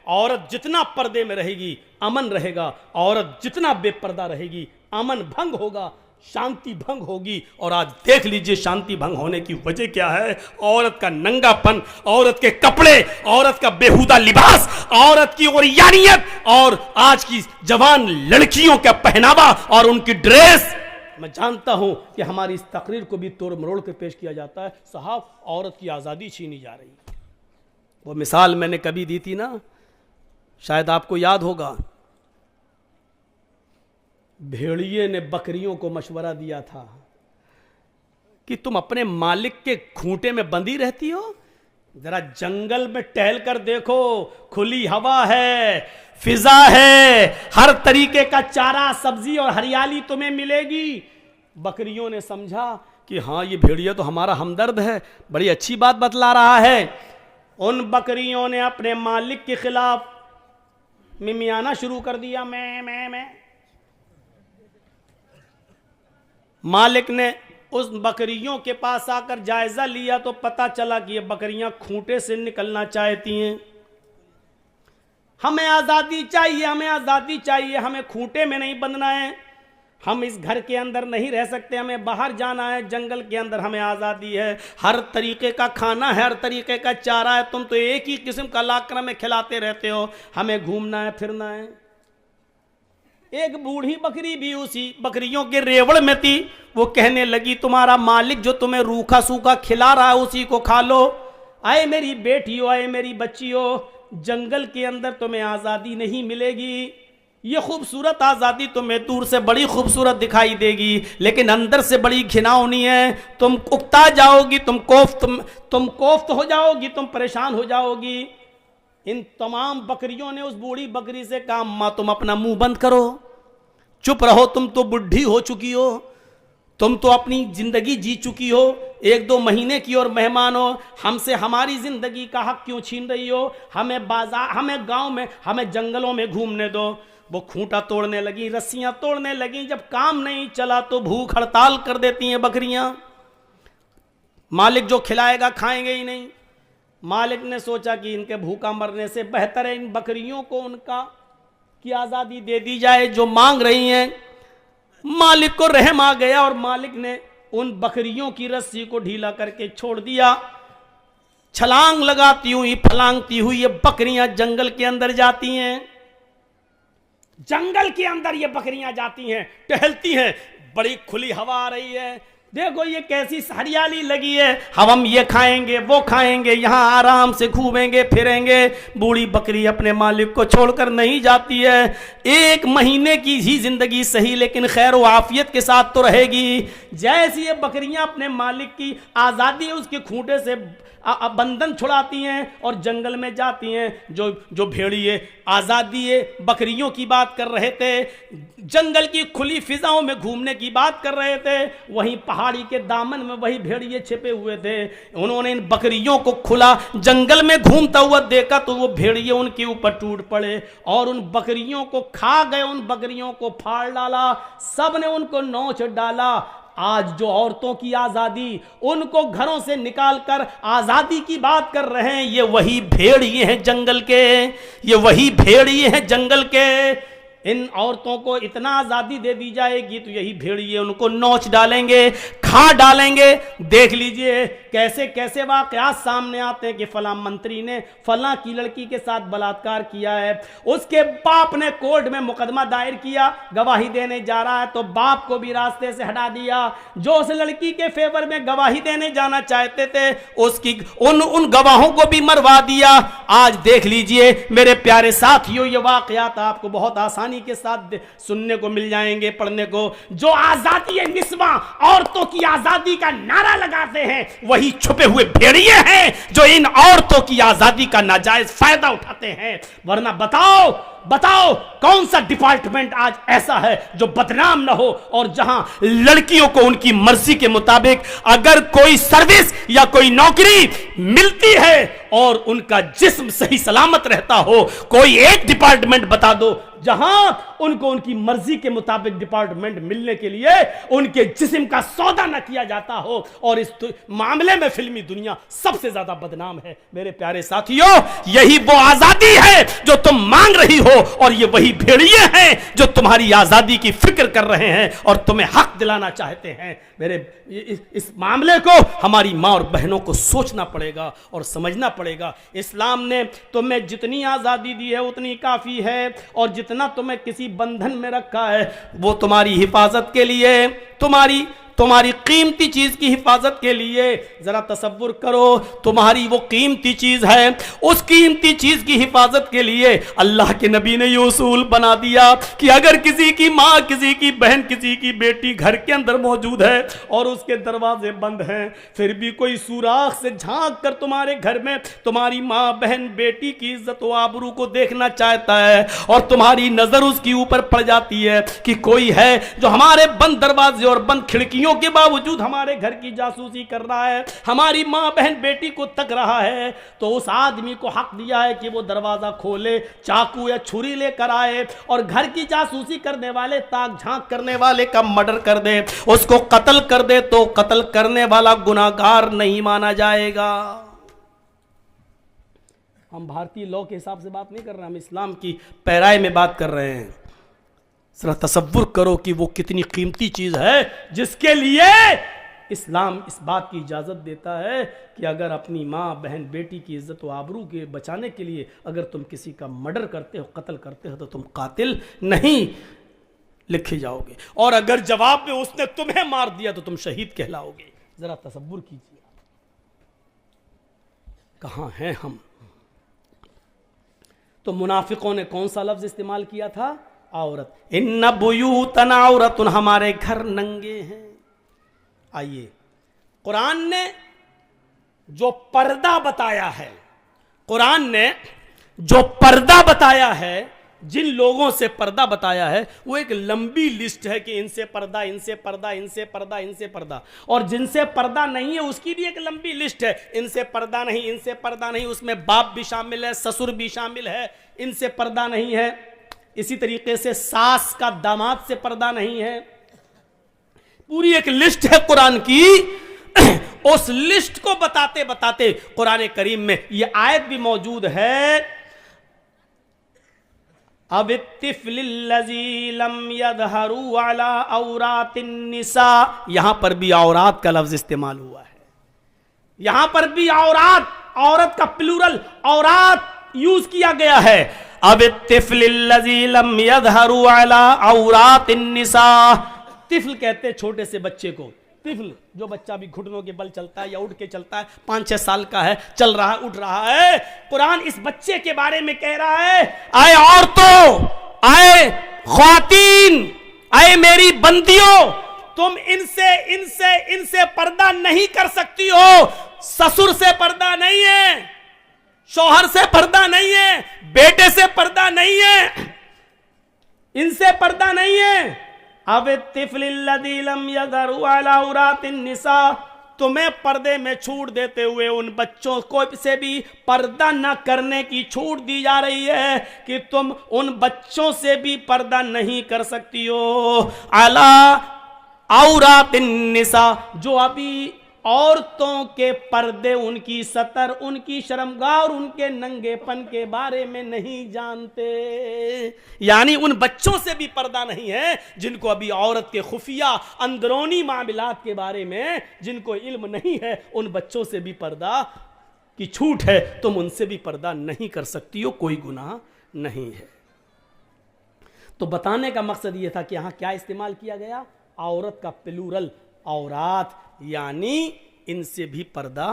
عورت جتنا پردے میں رہے گی امن رہے گا، عورت جتنا بے پردہ رہے گی امن بھنگ ہوگا، شانتی بھنگ ہوگی۔ اور آج دیکھ لیجئے شانتی بھنگ ہونے کی وجہ کیا ہے؟ عورت کا ننگا پن، عورت کے کپڑے، عورت کا بیہودہ لباس، عورت کی عریانیت، اور آج کی جوان لڑکیوں کا پہناوا اور ان کی ڈریس۔ میں جانتا ہوں کہ ہماری اس تقریر کو بھی توڑ مروڑ کر پیش کیا جاتا ہے، صاحب عورت کی آزادی چھینی جا رہی ہے۔ وہ مثال میں نے کبھی دی تھی نا، شاید آپ کو یاد ہوگا، بھیڑیے نے بکریوں کو مشورہ دیا تھا کہ تم اپنے مالک کے کھوٹے میں بندھی رہتی ہو، ذرا جنگل میں ٹہل کر دیکھو، کھلی ہوا ہے، فضا ہے، ہر طریقے کا چارہ، سبزی اور ہریالی تمہیں ملے گی۔ بکریوں نے سمجھا کہ ہاں یہ بھیڑیا تو ہمارا ہمدرد ہے، بڑی اچھی بات بتلا رہا ہے۔ ان بکریوں نے اپنے مالک کے خلاف ممیانا شروع کر دیا، میں۔ مالک نے اس بکریوں کے پاس آ کر جائزہ لیا تو پتا چلا کہ یہ بکریاں کھوٹے سے نکلنا چاہتی ہیں۔ ہمیں آزادی چاہیے، ہمیں آزادی چاہیے، ہمیں کھوٹے میں نہیں بندھنا ہے، ہم اس گھر کے اندر نہیں رہ سکتے، ہمیں باہر جانا ہے، جنگل کے اندر ہمیں آزادی ہے، ہر طریقے کا کھانا ہے، ہر طریقے کا چارہ ہے، تم تو ایک ہی قسم کا لاکرا میں کھلاتے رہتے ہو، ہمیں گھومنا ہے، پھرنا ہے۔ ایک بوڑھی بکری بھی اسی بکریوں کے ریوڑ میں تھی، وہ کہنے لگی تمہارا مالک جو تمہیں روکھا سوکھا کھلا رہا ہے اسی کو کھا لو۔ آئے میری بیٹیو، آئے میری بچیو، جنگل کے اندر تمہیں آزادی نہیں ملے گی، یہ خوبصورت آزادی تمہیں دور سے بڑی خوبصورت دکھائی دے گی لیکن اندر سے بڑی گھناؤنی ہے، تم اکتا جاؤ گی، تم کوفت ہو جاؤ گی، تم پریشان ہو جاؤ گی۔ ان تمام بکریوں نے اس بوڑھی بکری سے کہا ماں تم اپنا منہ بند کرو، چپ رہو، تم تو بڈھی ہو چکی ہو، تم تو اپنی زندگی جی چکی ہو، 1-2 مہینے کی اور مہمان ہو، ہم سے ہماری زندگی کا حق کیوں چھین رہی ہو؟ ہمیں ہمیں گاؤں میں، ہمیں جنگلوں میں گھومنے دو۔ وہ کھوٹا توڑنے لگی، رسیاں توڑنے لگی، جب کام نہیں چلا تو بھوک ہڑتال کر دیتی ہیں بکریاں، مالک جو کھلائے گا کھائیں گے ہی نہیں۔ مالک نے سوچا کہ ان کے بھوکا مرنے سے بہتر ہے ان بکریوں کو ان کی آزادی دے دی جائے جو مانگ رہی ہیں۔ مالک کو رحم آ گیا اور مالک نے ان بکریوں کی رسی کو ڈھیلا کر کے چھوڑ دیا۔ چھلانگ لگاتی ہوئی، پھلانگتی ہوئی یہ بکریاں جنگل کے اندر جاتی ہیں، جنگل کے اندر یہ بکریاں جاتی ہیں، ٹہلتی ہیں، بڑی کھلی ہوا آ رہی ہے، دیکھو یہ کیسی ہریالی لگی ہے، ہم یہ کھائیں گے وہ کھائیں گے، یہاں آرام سے گھومیں گے پھریں گے۔ بوڑھی بکری اپنے مالک کو چھوڑ کر نہیں جاتی ہے، 1 مہینے کی ہی زندگی صحیح لیکن خیر و عافیت کے ساتھ تو رہے گی۔ جیسے یہ بکریاں اپنے مالک کی آزادی اس کے کھوٹے سے بندھن چھڑاتی ہیں اور جنگل میں جاتی ہیں، جو بھیڑیے آزادی بکریوں کی بات کر رہے تھے، جنگل کی کھلی فضاؤں میں گھومنے کی بات کر رہے تھے، وہیں پہاڑی کے دامن میں وہی بھیڑیے چھپے ہوئے تھے۔ انہوں نے ان بکریوں کو کھلا جنگل میں گھومتا ہوا دیکھا تو وہ بھیڑیے ان کے اوپر ٹوٹ پڑے اور ان بکریوں کو کھا گئے، ان بکریوں کو پھاڑ ڈالا، سب نے ان کو نوچ ڈالا۔ آج جو عورتوں کی آزادی، ان کو گھروں سے نکال کر آزادی کی بات کر رہے ہیں، یہ وہی بھیڑیے ہیں جنگل کے، یہ وہی بھیڑیے ہیں جنگل کے۔ ان عورتوں کو اتنا آزادی دے دی جائے گی تو یہی بھیڑیے ان کو نوچ ڈالیں گے، کھا ڈالیں گے۔ دیکھ لیجئے کیسے کیسے واقعات سامنے آتے ہیں کہ فلاں منتری نے فلاں کی لڑکی کے ساتھ بلاತ್ಕಾರ کیا ہے، اس کے باپ نے کورٹ میں مقدمہ دائر کیا، گواہی دینے جا رہا ہے تو باپ کو بھی راستے سے ہٹا دیا، جو اس لڑکی کے فیور میں گواہی دینے جانا چاہتے تھے اس کی ان گواہوں کو بھی مروا دیا۔ آج دیکھ لیجئے میرے پیارے ساتھیوں، یہ واقعات آپ کو بہت آسانی کے ساتھ سننے کو مل جائیں گے، پڑھنے کو۔ جو آزادی نسواں، عورتوں کی آزادی کا نعرہ لگاتے ہیں، وہی چھپے ہوئے بھیڑیے ہیں جو ان عورتوں کی آزادی کا ناجائز فائدہ اٹھاتے ہیں۔ ورنہ بتاؤ کون سا ڈپارٹمنٹ آج ایسا ہے جو بدنام نہ ہو، اور جہاں لڑکیوں کو ان کی مرضی کے مطابق اگر کوئی سروس یا کوئی نوکری ملتی ہے اور ان کا جسم صحیح سلامت رہتا ہو، کوئی ایک ڈپارٹمنٹ بتا دو جہاں ان کو ان کی مرضی کے مطابق ڈپارٹمنٹ ملنے کے لیے ان کے جسم کا سودا نہ کیا جاتا ہو، اور اس معاملے میں فلمی دنیا سب سے زیادہ بدنام ہے۔ میرے پیارے ساتھیوں، یہی وہ آزادی ہے جو تم مانگ رہی ہو، اور یہ وہی بھیڑیے ہیں جو تمہاری آزادی کی فکر کر رہے ہیں اور تمہیں حق دلانا چاہتے ہیں۔ میرے اس معاملے کو ہماری ماں اور بہنوں کو سوچنا پڑے گا اور سمجھنا پڑے گا۔ اسلام نے تمہیں جتنی آزادی دی ہے اتنی کافی ہے، اور جتنا تمہیں کسی بندھن میں رکھا ہے وہ تمہاری حفاظت کے لیے، تمہاری قیمتی چیز کی حفاظت کے لیے۔ ذرا تصور کرو، تمہاری وہ قیمتی چیز ہے، اس قیمتی چیز کی حفاظت کے لیے اللہ کے نبی نے یہ اصول بنا دیا کہ اگر کسی کی ماں، کسی کی بہن، کسی کی بیٹی گھر کے اندر موجود ہے اور اس کے دروازے بند ہیں، پھر بھی کوئی سوراخ سے جھانک کر تمہارے گھر میں تمہاری ماں، بہن، بیٹی کی عزت و آبرو کو دیکھنا چاہتا ہے، اور تمہاری نظر اس کی اوپر پڑ جاتی ہے کہ کوئی ہے جو ہمارے بند دروازے اور بند کھڑکیوں کے باوجود ہمارے گھر کی جاسوسی کر رہا ہے، ہماری ماں، بہن، بیٹی کو تک رہا ہے، تو اس آدمی کو حق دیا ہے کہ وہ دروازہ کھولے، چاقو یا چھری لے کر آئے اور گھر کی جاسوسی کرنے والے، تاک جھانک کرنے والے کا مرڈر کر دے، اس کو قتل کر دے تو قتل کرنے والا گناہگار نہیں مانا جائے گا۔ ہم بھارتی لاء کے حساب سے بات نہیں کر رہے، ہم اسلام کی پیرائے میں بات کر رہے ہیں۔ ذرا تصور کرو کہ وہ کتنی قیمتی چیز ہے جس کے لیے اسلام اس بات کی اجازت دیتا ہے کہ اگر اپنی ماں، بہن، بیٹی کی عزت و آبرو کے بچانے کے لیے اگر تم کسی کا مرڈر کرتے ہو، قتل کرتے ہو، تو تم قاتل نہیں لکھے جاؤ گے، اور اگر جواب میں اس نے تمہیں مار دیا تو تم شہید کہلاؤ گے۔ ذرا تصور کیجیے کہاں ہیں ہم۔ تو منافقوں نے کون سا لفظ استعمال کیا تھا؟ عورت۔ ان بیوتنا عورت، ہمارے گھر ننگے ہیں۔ آئیے، قرآن نے جو پردہ بتایا ہے، قرآن نے جو پردہ بتایا ہے، جن لوگوں سے پردہ بتایا ہے، وہ ایک لمبی لسٹ ہے کہ ان سے پردہ، ان سے پردہ، ان سے پردہ، ان سے پردہ، اور جن سے پردہ نہیں ہے اس کی بھی ایک لمبی لسٹ ہے، ان سے پردہ نہیں، ان سے پردہ نہیں، اس میں باپ بھی شامل ہے، سسر بھی شامل ہے، ان سے پردہ نہیں ہے۔ اسی طریقے سے ساس کا داماد سے پردہ نہیں ہے۔ پوری ایک لسٹ ہے قرآن کی۔ اس لسٹ کو بتاتے بتاتے قرآن کریم میں یہ آیت بھی موجود ہے، اب الطفل الذی لم یظہروا علی عورات النساء، یہاں پر بھی عورات کا لفظ استعمال ہوا ہے، یہاں پر بھی عورت کا پلورل عورات یوز کیا گیا ہے۔ اب الطفل الذی لم یظہروا علی عورات النساء، طفل کہتے چھوٹے سے بچے کو، طفل جو بچہ بھی گھٹنوں کے بل چلتا ہے یا اٹھ کے چلتا ہے، 5-6 سال کا ہے، چل رہا ہے، اٹھ رہا ہے، قرآن اس بچے کے بارے میں کہہ رہا ہے، اے عورتوں، اے خواتین، اے میری بندیوں، تم ان سے پردہ نہیں کر سکتی ہو۔ سسر سے پردہ نہیں ہے، شوہر سے پردہ نہیں ہے، بیٹے سے پردہ نہیں ہے، ان سے پردہ نہیں ہے۔ اب الطفل الذی لم یظہروا علی عورات النساء، تمہیں پردے میں چھوٹ دیتے ہوئے ان بچوں کو سے بھی پردہ نہ کرنے کی چھوٹ دی جا رہی ہے کہ تم ان بچوں سے بھی پردہ نہیں کر سکتی ہو۔ علی عورات النساء، جو ابھی عورتوں کے پردے، ان کی ستر، ان کی شرمگاہ اور ان کے ننگے پن کے بارے میں نہیں جانتے، یعنی ان بچوں سے بھی پردہ نہیں ہے جن کو ابھی عورت کے خفیہ اندرونی معاملات کے بارے میں جن کو علم نہیں ہے، ان بچوں سے بھی پردہ کی چھوٹ ہے، تم ان سے بھی پردہ نہیں کر سکتی ہو، کوئی گناہ نہیں ہے۔ تو بتانے کا مقصد یہ تھا کہ یہاں کیا استعمال کیا گیا؟ عورت کا پلورل عورات، یعنی ان سے بھی پردہ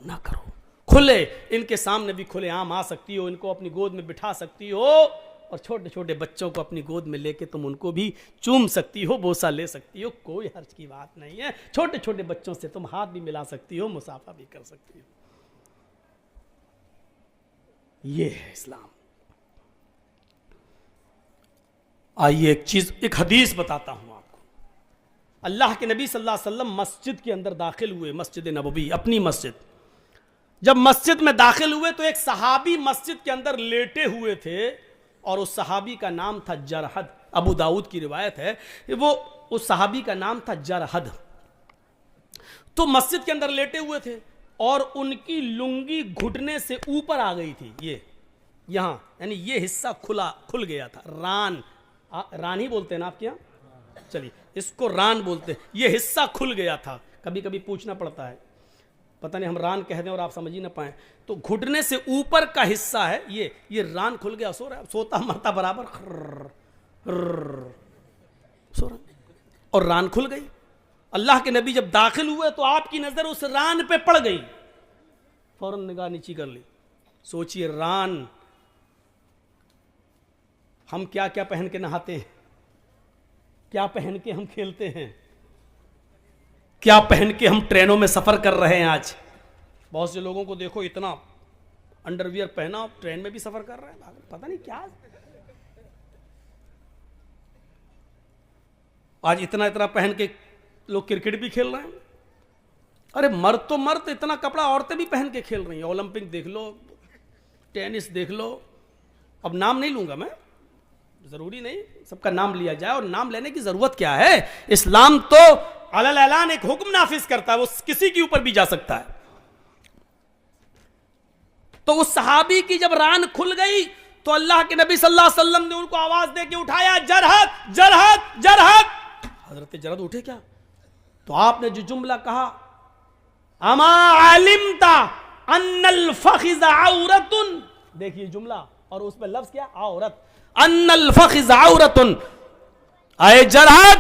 نہ کرو، کھلے، ان کے سامنے بھی کھلے عام آ سکتی ہو، ان کو اپنی گود میں بٹھا سکتی ہو، اور چھوٹے چھوٹے بچوں کو اپنی گود میں لے کے تم ان کو بھی چوم سکتی ہو، بوسہ لے سکتی ہو، کوئی حرج کی بات نہیں ہے۔ چھوٹے چھوٹے بچوں سے تم ہاتھ بھی ملا سکتی ہو، مصافحہ بھی کر سکتی ہو۔ یہ ہے اسلام۔ آئیے ایک حدیث بتاتا ہوں آپ کو۔ اللہ کے نبی صلی اللہ علیہ وسلم مسجد کے اندر داخل ہوئے، مسجد نبوی، اپنی مسجد۔ جب مسجد میں داخل ہوئے تو ایک صحابی مسجد کے اندر لیٹے ہوئے تھے اور اس صحابی کا نام تھا جرحد. ابو داؤد کی روایت ہے, وہ اس صحابی کا نام تھا جرحد. تو مسجد کے اندر لیٹے ہوئے تھے اور ان کی لنگی گھٹنے سے اوپر آ گئی تھی, یہ یہاں یعنی یہ حصہ کھل گیا تھا. ران ہی بولتے ہیں نا آپ کے یہاں, چلیے اس کو ران بولتے ہیں. یہ حصہ کھل گیا تھا. کبھی کبھی پوچھنا پڑتا ہے, پتہ نہیں ہم ران کہہ دیں اور آپ سمجھ ہی نہ پائیں. تو گھٹنے سے اوپر کا حصہ ہے یہ ران کھل گیا. سو رہا ہے, سوتا مرتا برابر سو رہا, اور ران کھل گئی. اللہ کے نبی جب داخل ہوئے تو آپ کی نظر اس ران پہ پڑ گئی, فوراً نگاہ نیچی کر لی. سوچئے ران, ہم کیا کیا پہن کے نہاتے ہیں, کیا پہن کے ہم کھیلتے ہیں, کیا پہن کے ہم ٹرینوں میں سفر کر رہے ہیں. آج بہت سے لوگوں کو دیکھو اتنا انڈر ویئر پہنا ٹرین میں بھی سفر کر رہے ہیں, پتہ نہیں کیا. آج اتنا پہن کے لوگ کرکٹ بھی کھیل رہے ہیں. ارے مرد تو مرد, اتنا کپڑا عورتیں بھی پہن کے کھیل رہی ہیں. اولمپک دیکھ لو, ٹینس دیکھ لو, اب نام نہیں لوں گا میں, ضروری نہیں سب کا نام لیا جائے, اور نام لینے کی ضرورت کیا ہے. اسلام تو علی اعلان ایک حکم نافذ کرتا ہے, وہ کسی کے اوپر بھی جا سکتا ہے. تو اس صحابی کی جب ران کھل گئی تو اللہ کے نبی صلی اللہ علیہ وسلم نے ان کو آواز دے کے اٹھایا, جرحد جرحد جرحد. حضرت جرحد اٹھے کیا, تو آپ نے جو جملہ کہا, اما علمت ان الفخذ عورت, دیکھیے جملہ اور اس پہ لفظ کیا, عورت. ان الفخذ عورت, اے جرحد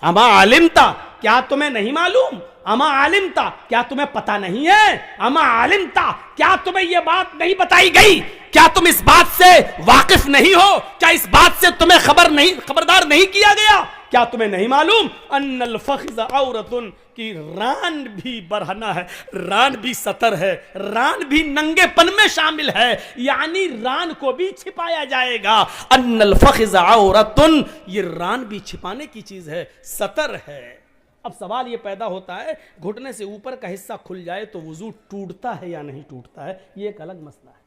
اما علمت, کیا تمہیں نہیں معلوم, اما علمت کیا تمہیں پتا نہیں ہے, اما علمت کیا تمہیں یہ بات نہیں بتائی گئی, کیا تم اس بات سے واقف نہیں ہو, کیا اس بات سے تمہیں خبردار نہیں کیا گیا, کیا تمہیں نہیں معلوم ان الفخذ عورت, کی ران بھی برہنہ ہے, ران بھی ستر ہے, ران بھی ننگے پن میں شامل ہے, یعنی ران کو بھی چھپایا جائے گا. ان الفخذ عورت, یہ ران بھی چھپانے کی چیز ہے, ستر ہے. اب سوال یہ پیدا ہوتا ہے, گھٹنے سے اوپر کا حصہ کھل جائے تو وضو ٹوٹتا ہے یا نہیں ٹوٹتا ہے, یہ ایک الگ مسئلہ ہے.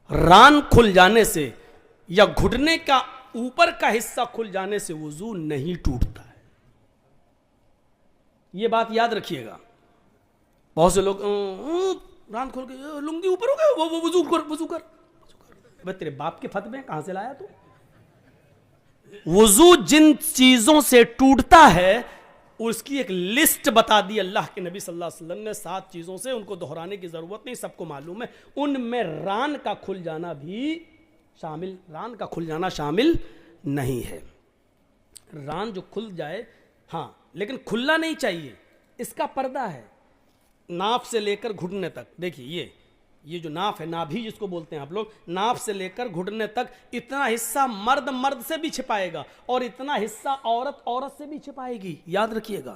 ران کھل جانے سے یا گھٹنے کا اوپر کا حصہ کھل جانے سے وضو نہیں ٹوٹتا ہے, یہ بات یاد رکھیے گا. بہت سے لوگ ران کھل گئی, لنگی اوپر ہو گئے, وہ وضو کر. بھائی تیرے باپ کے فتوے کہاں سے لایا تو؟ وضو جن چیزوں سے ٹوٹتا ہے اس کی ایک لسٹ بتا دی اللہ کے نبی صلی اللہ علیہ وسلم نے, 7 چیزوں سے, ان کو دہرانے کی ضرورت نہیں, سب کو معلوم ہے. ان میں ران کا کھل جانا بھی شامل, ران کا کھل جانا شامل نہیں ہے. ران جو کھل جائے, ہاں, لیکن کھلنا نہیں چاہیے, اس کا پردہ ہے ناف سے لے کر گھٹنے تک. دیکھیے یہ جو ناف ہے, نابھی جس کو بولتے ہیں آپ لوگ, ناف سے لے کر گھٹنے تک اتنا حصہ مرد سے بھی چھپائے گا اور اتنا حصہ عورت سے بھی چھپائے گی. یاد رکھیے گا,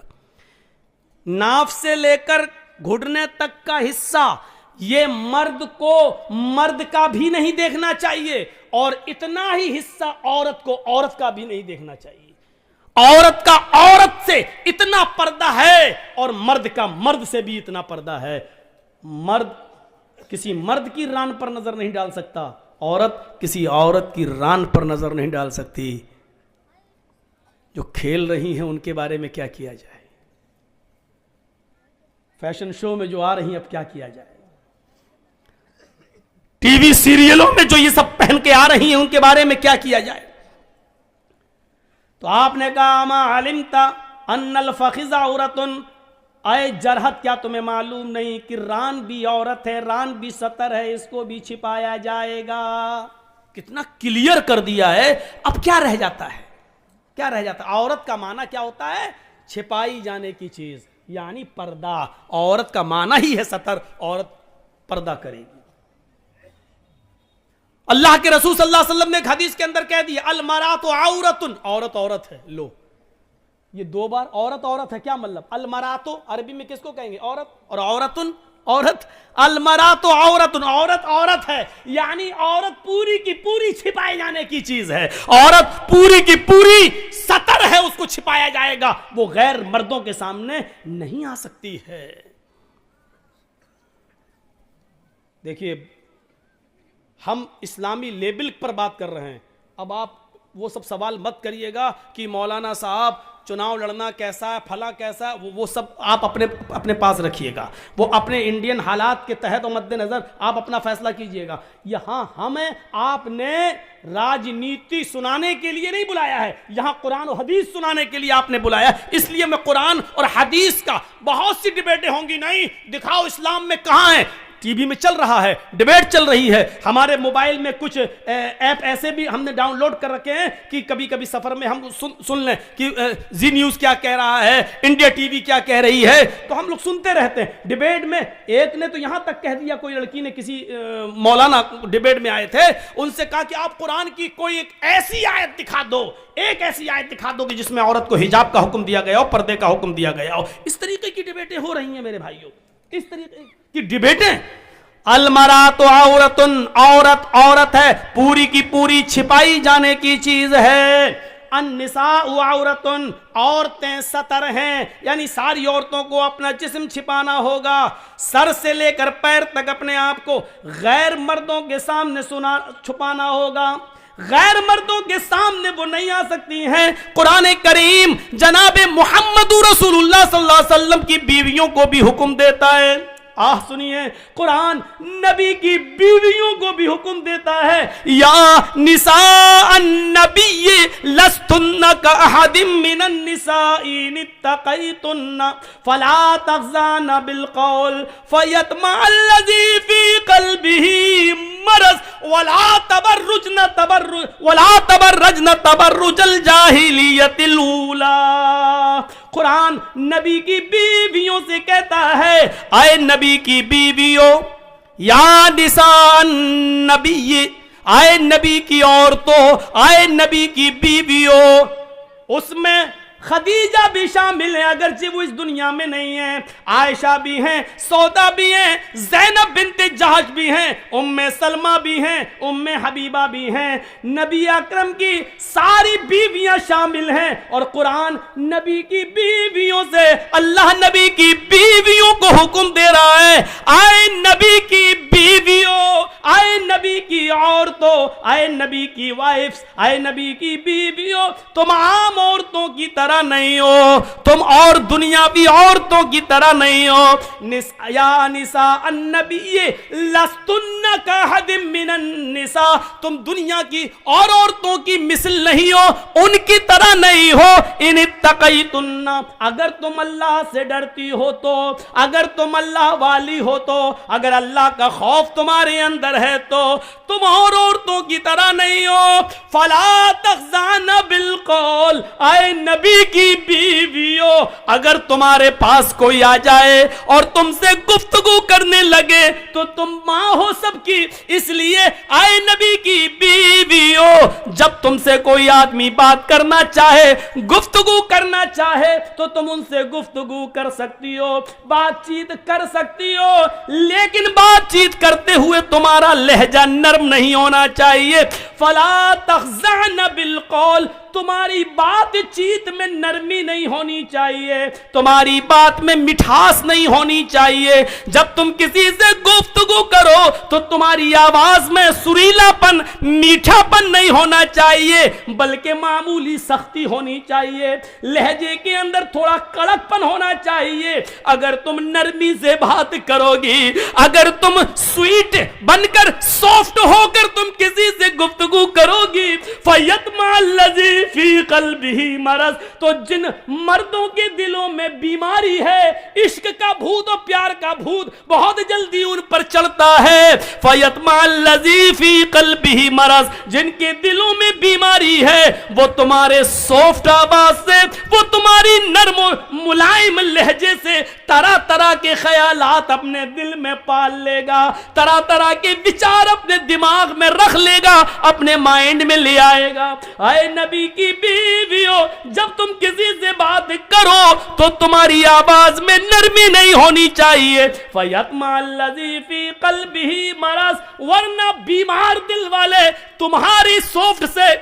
ناف سے لے کر گھٹنے تک کا حصہ یہ مرد کو مرد کا بھی نہیں دیکھنا چاہیے, اور اتنا ہی حصہ عورت کو عورت کا بھی نہیں دیکھنا چاہیے. عورت کا عورت سے اتنا پردہ ہے اور مرد کا مرد سے بھی اتنا پردہ ہے. مرد کسی مرد کی ران پر نظر نہیں ڈال سکتا, عورت کسی عورت کی ران پر نظر نہیں ڈال سکتی. جو کھیل رہی ہیں ان کے بارے میں کیا کیا جائے, فیشن شو میں جو آ رہی ہیں اب کیا کیا جائے, ٹی وی سیریلوں میں جو یہ سب پہن کے آ رہی ہیں ان کے بارے میں کیا کیا جائے. تو آپ نے کہا اما علمت ان الفخذ عورت, اے جرحد کیا تمہیں معلوم نہیں کہ ران بھی عورت ہے, ران بھی ستر ہے, اس کو بھی چھپایا جائے گا. کتنا کلیئر کر دیا ہے. اب کیا رہ جاتا ہے, کیا رہ جاتا ہے. عورت کا معنی کیا ہوتا ہے, چھپائی جانے کی چیز, یعنی پردہ. عورت کا معنی ہی ہے ستر, عورت پردہ کرے گی. اللہ کے رسول صلی اللہ علیہ وسلم نے ایک حدیث کے اندر کہہ دیا, المرأۃ عورۃ, عورت عورت ہے. لو یہ 2 بار عورت ہے, کیا مطلب؟ المرأۃ عربی میں کس کو کہیں گے, عورت, اور عورتن عورت. المرأۃ عورت, عورت عورت ہے, یعنی عورت پوری کی پوری چھپائے جانے کی چیز ہے. عورت پوری کی پوری ستر ہے, اس کو چھپایا جائے گا, وہ غیر مردوں کے سامنے نہیں آ سکتی ہے. دیکھیے ہم اسلامی لیبل پر بات کر رہے ہیں. اب آپ وہ سب سوال مت کریے گا کہ مولانا صاحب چناؤ لڑنا کیسا ہے، پھلا کیسا ہے، وہ سب آپ اپنے پاس رکھیے گا. وہ اپنے انڈین حالات کے تحت و مد نظر آپ اپنا فیصلہ کیجئے گا. یہاں ہمیں آپ نے راجنیتی سنانے کے لیے نہیں بلایا ہے، یہاں قرآن و حدیث سنانے کے لیے آپ نے بلایا ہے. اس لیے میں قرآن اور حدیث کا بہت سی ڈبیٹیں ہوں گی، نہیں دکھاؤ اسلام میں کہاں ہے. ٹی وی میں چل رہا ہے، ڈیبیٹ چل رہی ہے، ہمارے موبائل میں کچھ ایپ ایسے بھی ہم نے ڈاؤن لوڈ کر رکھے ہیں کہ کبھی کبھی سفر میں ہم سن لیں کہ زی نیوز کیا کہہ رہا ہے، انڈیا ٹی وی کیا کہہ رہی ہے، تو ہم لوگ سنتے رہتے ہیں. ڈیبیٹ میں ایک نے تو یہاں تک کہہ دیا، کوئی لڑکی نے کسی مولانا ڈیبیٹ میں آئے تھے، ان سے کہا کہ آپ قرآن کی کوئی ایک ایسی آیت دکھا دو، ایک ایسی آیت دکھا دو کہ جس میں عورت کو حجاب کا حکم دیا گیا ہو، پردے کا حکم دیا گیا ہو. اس طریقے کی ڈیبیٹیں ہو رہی ہیں میرے بھائیوں، اس طریقے کی ڈیبیٹیں. المرأۃ عورۃ، عورت ہے، پوری کی پوری چھپائی جانے کی چیز ہے. النساء عورۃ، عورتیں ستر ہیں، یعنی ساری عورتوں کو اپنا جسم چھپانا ہوگا، سر سے لے کر پیر تک اپنے آپ کو غیر مردوں کے سامنے چھپانا ہوگا. غیر مردوں کے سامنے وہ نہیں آ سکتی ہیں. قرآن کریم جناب محمد رسول اللہ صلی اللہ علیہ وسلم کی بیویوں کو بھی حکم دیتا ہے. سنیے، قرآن نبی کی بیویوں کو بھی حکم دیتا ہے، یا نساء النبی لستن کاحد من النساء ان اتقیتن فلا تخضعن بالقول فیطمع الذی فی قلبہ مرض ولا تبرجن تبرج الجاہلیت الاولی. قرآن نبی کی بیویوں سے کہتا ہے، اے نبی کی بیویوں، یا نساء النبی، اے نبی کی عورتوں، اے نبی کی بیویوں. اس میں خدیجہ بھی شامل ہیں، اگرچہ وہ اس دنیا میں نہیں ہیں، عائشہ بھی ہیں، سودا بھی ہیں، زینب بنت جہش بھی ہیں، ام سلمہ بھی ہیں، ام حبیبہ بھی ہیں. نبی اکرم کی ساری بیویاں شامل ہیں. اور قرآن نبی کی بیویوں سے، اللہ نبی کی بیویوں کو حکم دے رہا ہے، اے نبی کی بیویوں، اے نبی کی عورتوں، اے نبی کی وائفز، اے نبی کی بیویوں، تم عام عورتوں کی طرح نہیں ہو، تم اور دنیاوی عورتوں کی طرح نہیں ہو. یا نساء النبی لستن کاحد من النساء، تم دنیا کی اور عورتوں کی مثل نہیں ہو، ان کی طرح نہیں ہو. ان اتقیتن، اگر تم اللہ سے ڈرتی ہو تو، اگر تم اللہ والی ہو تو، اگر اللہ کا خوف تمہارے اندر ہے تو تم اور عورتوں کی طرح نہیں ہو. فلا تخضعن بالقول، اے نبی کی بیویوں، اگر تمہارے پاس کوئی آ جائے اور تم سے گفتگو کرنے لگے تو تم ماں ہو سب کی، اس لیے اے نبی کی بیویوں، جب تم سے کوئی آدمی بات کرنا چاہے، گفتگو کرنا چاہے تو تم ان سے گفتگو کر سکتی ہو، بات چیت کر سکتی ہو، لیکن بات چیت کرتے ہوئے تمہارا لہجہ نرم نہیں ہونا چاہیے. فلا تخضعن بالقول، تمہاری بات چیت میں نرمی نہیں ہونی چاہیے، تمہاری بات میں مٹھاس نہیں ہونی چاہیے. جب تم کسی سے گفتگو کرو تو تمہاری آواز میں سریلا پن، میٹھا پن نہیں ہونا چاہیے، بلکہ معمولی سختی ہونی چاہیے، لہجے کے اندر تھوڑا کڑک پن ہونا چاہیے. اگر تم نرمی سے بات کرو گی، اگر تم سویٹ بن کر، سافٹ ہو کر تم کسی سے گفتگو کرو گی، فیطمع الذی فی قلبہ مرض، تو جن مردوں کے دلوں میں بیماری ہے، عشق کا بھوت اور پیار کا بھوت بہت جلدی ان پر چڑھتا ہے. فیطمع الذی فی قلبہ مرض، جن کے دلوں میں بیماری ہے، وہ تمہارے سافٹ آواز سے، وہ تمہاری نرم و ملائم لہجے سے طرح طرح کے خیالات اپنے دل میں پال لے گا، طرح طرح کے وچار اپنے دماغ میں رکھ لے گا، اپنے مائنڈ میں لے آئے گا. اے نبی کی بیویوں، جب تم کسی سے بات کرو تو تمہاری آواز میں نرمی نہیں ہونی چاہیے. فیطمع الذی فی قلبہ مرض، ورنہ بیمار دل والے تمہاری سافٹ سے،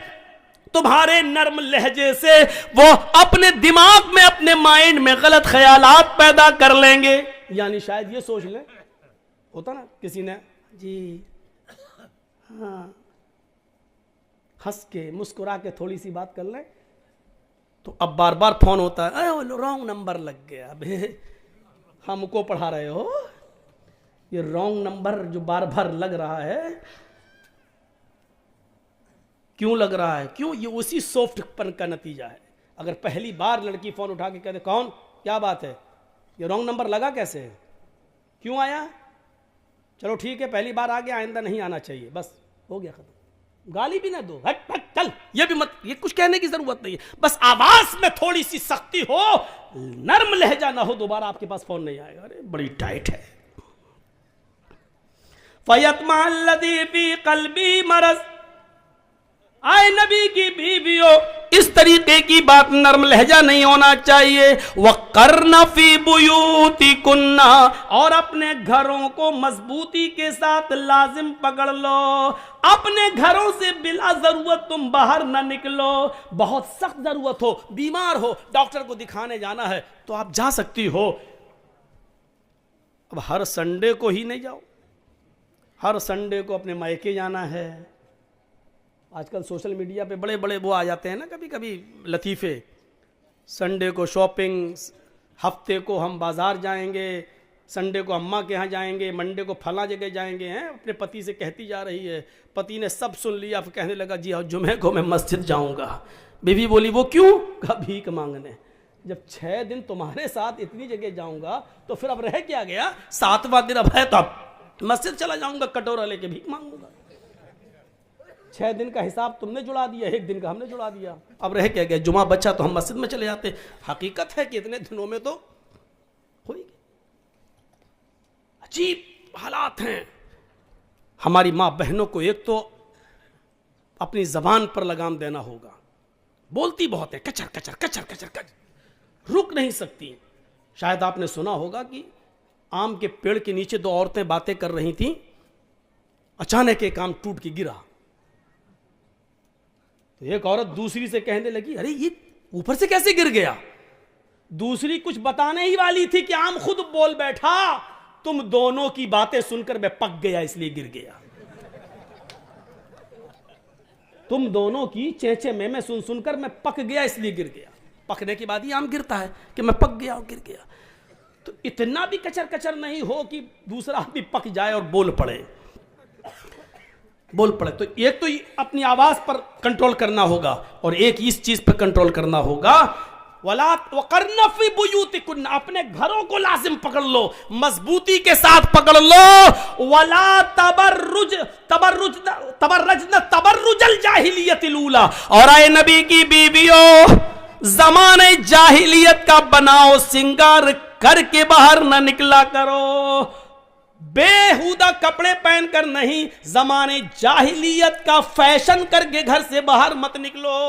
تمہارے نرم لہجے سے وہ اپنے دماغ میں، اپنے مائنڈ میں غلط خیالات پیدا کر لیں گے. یعنی شاید یہ سوچ لیں، ہوتا نا کسی نے جی ہاں ہنس کے مسکرا کے تھوڑی سی بات کر لیں تو اب بار بار فون ہوتا ہے، رانگ نمبر لگ گیا، ہم کو پڑھا رہے ہو، یہ رانگ نمبر جو بار بار لگ رہا ہے کیوں لگ رہا ہے؟ کیوں؟ یہ اسی سافٹ پن کا نتیجہ ہے۔ اگر پہلی بار لڑکی فون اٹھا کے کہتے کون، کیا بات ہے، یہ رانگ نمبر لگا کیسے ہے، کیوں آیا، چلو ٹھیک ہے پہلی بار آ گیا آئندہ نہیں آنا چاہیے، بس ہو گیا ختم، گالی بھی نہ دو، ہٹ ہٹ چل، یہ بھی مت، یہ کچھ کہنے کی ضرورت نہیں ہے، بس آواز میں تھوڑی سی سختی ہو، نرم لہجہ نہ ہو، دوبارہ آپ کے پاس فون نہیں آئے گا، ارے بڑی ٹائٹ ہے۔ فَيَطْمَعَ الَّذِي فِي قَلْبِهِ مَرَضٌ، آئے نبی کی بیویوں اس طریقے کی بات نرم لہجہ نہیں ہونا چاہیے۔ وَقَرْنَ فِي بُيُوتِكُنَّ، اور اپنے گھروں کو مضبوطی کے ساتھ لازم پکڑ لو، اپنے گھروں سے بلا ضرورت تم باہر نہ نکلو، بہت سخت ضرورت ہو، بیمار ہو، ڈاکٹر کو دکھانے جانا ہے تو آپ جا سکتی ہو، اب ہر سنڈے کو ہی نہیں جاؤ، ہر سنڈے کو اپنے مائکے جانا ہے۔ آج کل سوشل میڈیا پہ بڑے بڑے وہ آ جاتے ہیں نا کبھی کبھی لطیفے، سنڈے کو شاپنگ، ہفتے کو ہم بازار جائیں گے، سنڈے کو اماں کے ہاں جائیں گے، منڈے کو پھلاں جگہ جائیں گے، ہیں اپنے پتی سے کہتی جا رہی ہے، پتی نے سب سن لیا، پھر کہنے لگا جی جمعے کو میں مسجد جاؤں گا۔ بیوی بولی وہ کیوں؟ کہا بھیک مانگنے۔ جب 6 دن تمہارے ساتھ اتنی جگہ جاؤں گا تو پھر اب رہ کیا گیا، 7واں دن اب ہے تو اب مسجد چلا جاؤں گا، کٹورا لے کے بھیک مانگوں گا۔ 6 دن کا حساب تم نے جڑا دیا، 1 دن کا ہم نے جڑا دیا، اب رہ کیا گیا، جمعہ بچا تو ہم مسجد میں چلے جاتے۔ حقیقت ہے کہ اتنے دنوں میں تو ہوئی گی۔ عجیب حالات ہیں۔ ہماری ماں بہنوں کو ایک تو اپنی زبان پر لگام دینا ہوگا، بولتی بہت ہے، کچر کچر کچر کچر کچر، رک نہیں سکتی۔ شاید آپ نے سنا ہوگا کہ آم کے پیڑ کے نیچے 2 عورتیں باتیں کر رہی تھیں، اچانک ایک آم ٹوٹ کے گرا، تو ایک عورت دوسری سے کہنے لگی ارے یہ اوپر سے کیسے گر گیا؟ دوسری کچھ بتانے ہی والی تھی کہ آم خود بول بیٹھا، تم دونوں کی باتیں سن کر میں پک گیا اس لیے گر گیا، تم دونوں کی چیچے میں سن سن کر میں پک گیا اس لیے گر گیا۔ پکنے کے بعد ہی آم گرتا ہے کہ میں پک گیا اور گر گیا۔ تو اتنا بھی کچر کچر نہیں ہو کہ دوسرا آدمی پک جائے اور بول پڑے۔ تو ایک تو اپنی آواز پر کنٹرول کرنا ہوگا، اور ایک اس چیز پر کنٹرول کرنا ہوگا وَقَرْنَ فِي بُيُوتِكُنَّ، اپنے گھروں کو لازم پکڑ لو، مضبوطی کے ساتھ پکڑ لو۔ وَلَا تَبَرَّجْنَ تَبَرُّجَ الْجَاهِلِيَّةِ الْأُولَىٰ، اور اے نبی کی بیویوں زمانے جاہلیت کا بناؤ سنگار کر کے باہر نہ نکلا کرو، بےہودہ کپڑے پہن کر نہیں، زمانے جاہلیت کا فیشن کر کے گھر سے باہر مت نکلو۔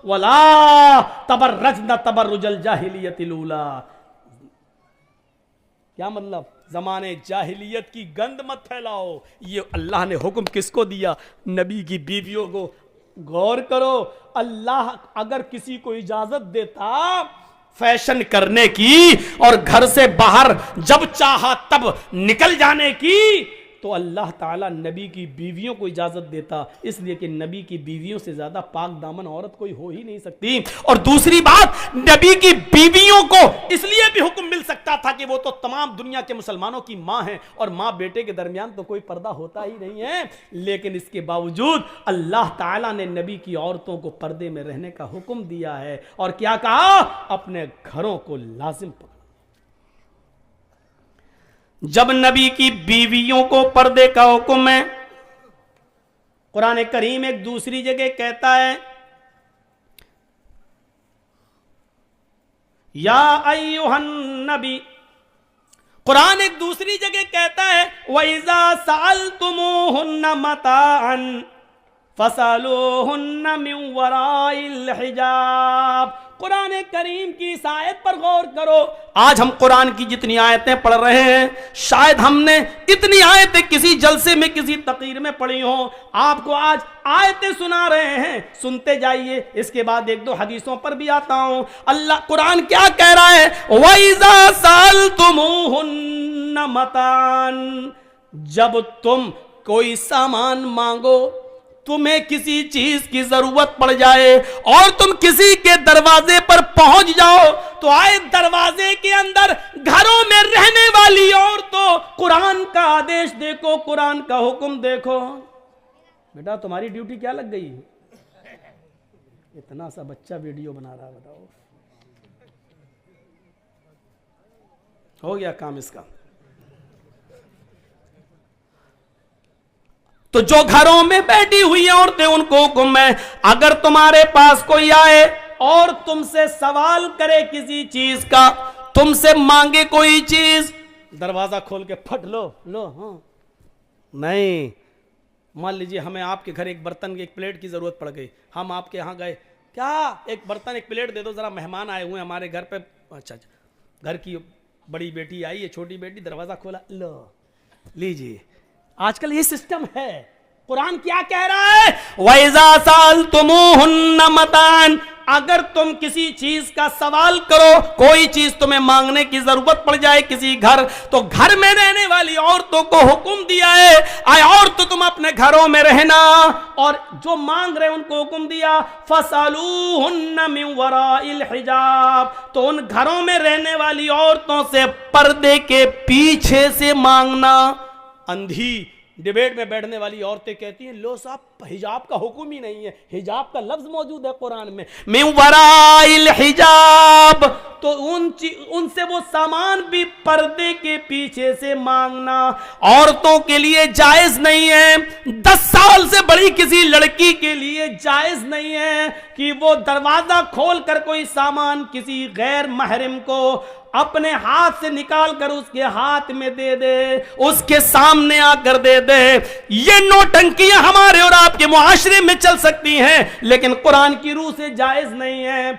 وَلَا تَبَرَّجْنَ تَبَرُّجَ الْجَاهِلِيَّةِ الْأُولَىٰ، کیا مطلب؟ زمانے جاہلیت کی گند مت پھیلاؤ۔ یہ اللہ نے حکم کس کو دیا؟ نبی کی بیویوں کو۔ غور کرو، اللہ اگر کسی کو اجازت دیتا فیشن کرنے کی اور گھر سے باہر جب چاہا تب نکل جانے کی، تو اللہ تعالیٰ نبی کی بیویوں کو اجازت دیتا، اس لیے کہ نبی کی بیویوں سے زیادہ پاک دامن عورت کوئی ہو ہی نہیں سکتی۔ اور دوسری بات، نبی کی بیویوں کو اس لیے بھی حکم مل سکتا تھا کہ وہ تو تمام دنیا کے مسلمانوں کی ماں ہیں، اور ماں بیٹے کے درمیان تو کوئی پردہ ہوتا ہی نہیں ہے، لیکن اس کے باوجود اللہ تعالیٰ نے نبی کی عورتوں کو پردے میں رہنے کا حکم دیا ہے، اور کیا کہا؟ اپنے گھروں کو لازم پکڑو۔ جب نبی کی بیویوں کو پردے کا حکم ہے، قرآن کریم ایک دوسری جگہ کہتا ہے یا ایھا النبی، قرآن ایک دوسری جگہ کہتا ہے وَإِذَا سَأَلْتُمُوهُنَّ مَتَاعًا فَاسْأَلُوهُنَّ مِنْ وَرَاءِ الْحِجَابِ۔ قرآن کریم کی اس آیت پر غور کرو۔ آج ہم قرآن کی جتنی آیتیں پڑھ رہے ہیں، شاید ہم نے اتنی آیتیں کسی جلسے میں کسی تقریر میں پڑھی ہوں۔ آپ کو آج آیتیں سنا رہے ہیں، سنتے جائیے، اس کے بعد 1-2 حدیثوں پر بھی آتا ہوں۔ اللہ قرآن کیا کہہ رہا ہے؟ وَإِذَا سَأَلْتُمُوهُنَّ مَتَاعًا، جب تم کوئی سامان مانگو، تمہیں کسی چیز کی ضرورت پڑ جائے اور تم کسی کے دروازے پر پہنچ جاؤ تو آئے دروازے کے اندر گھروں میں رہنے والی عورتوں، قرآن کا آدیش دیکھو، قرآن کا حکم دیکھو. بیٹا تمہاری ڈیوٹی کیا لگ گئی؟ اتنا سا بچہ ویڈیو بنا رہا، بتاؤ ہو گیا کام اس کا. تو جو گھروں میں بیٹھی ہوئی عورتیں ان کو حکم ہے، اگر تمہارے پاس کوئی آئے اور تم سے سوال کرے کسی چیز کا، تم سے مانگے کوئی چیز، دروازہ کھول کے پھٹ لو ہاں. نہیں، مان لیجئے ہمیں آپ کے گھر ایک برتن ایک پلیٹ کی ضرورت پڑ گئی، ہم آپ کے ہاں گئے، کیا ایک برتن ایک پلیٹ دے دو ذرا، مہمان آئے ہوئے ہمارے گھر پہ. اچھا گھر کی بڑی بیٹی آئی ہے، چھوٹی بیٹی، دروازہ کھولا، لو لیجئے. آج کل یہ سسٹم ہے. قرآن کیا کہہ رہا ہے؟ وَإِذَا سَأَلْتُمُوهُنَّ مَتَاعًا، اگر تم کسی چیز کا سوال کرو، کوئی چیز تمہیں مانگنے کی ضرورت پڑ جائے کسی گھر، تو گھر میں رہنے والی عورتوں کو حکم دیا ہے، اے عورتوں تم اپنے گھروں میں رہنا، اور جو مانگ رہے ان کو حکم دیا فَاسْأَلُوهُنَّ مِنْ وَرَاءِ الْحِجَابِ، تو ان گھروں میں رہنے والی عورتوں سے پردے کے پیچھے سے مانگنا. اندھی ڈیبیٹ میں بیٹھنے والی عورتیں کہتی ہیں لو صاحب حجاب کا حکم ہی نہیں ہے، حجاب کا لفظ موجود ہے قرآن میں، من وراء الحجاب، تو ان سے وہ سامان بھی پردے کے پیچھے سے مانگنا عورتوں کے لیے جائز نہیں ہے. 10 سال سے بڑی کسی لڑکی کے لیے جائز نہیں ہے کہ وہ دروازہ کھول کر کوئی سامان کسی غیر محرم کو اپنے ہاتھ سے نکال کر اس کے ہاتھ میں دے دے، اس کے سامنے آ کر دے دے. یہ نوٹنکیاں ہمارے اور آپ کے معاشرے میں چل سکتی ہیں لیکن قرآن کی روح سے جائز نہیں ہے.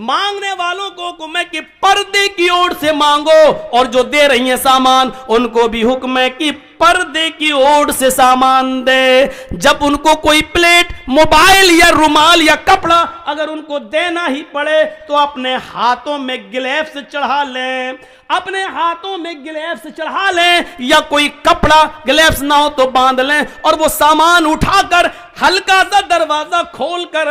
مانگنے والوں کو حکم ہے کہ پردے کی اوٹ سے مانگو، اور جو دے رہی ہیں سامان ان کو بھی حکم ہے کہ پردے کی اوٹ سے سامان دے. جب ان کو کوئی پلیٹ، موبائل یا رومال یا کپڑا اگر ان کو دینا ہی پڑے تو اپنے ہاتھوں میں گلیوز چڑھا لیں، اپنے ہاتھوں میں گلیوز چڑھا لیں، یا کوئی کپڑا گلیوز نہ ہو تو باندھ لیں، اور وہ سامان اٹھا کر ہلکا سا دروازہ کھول کر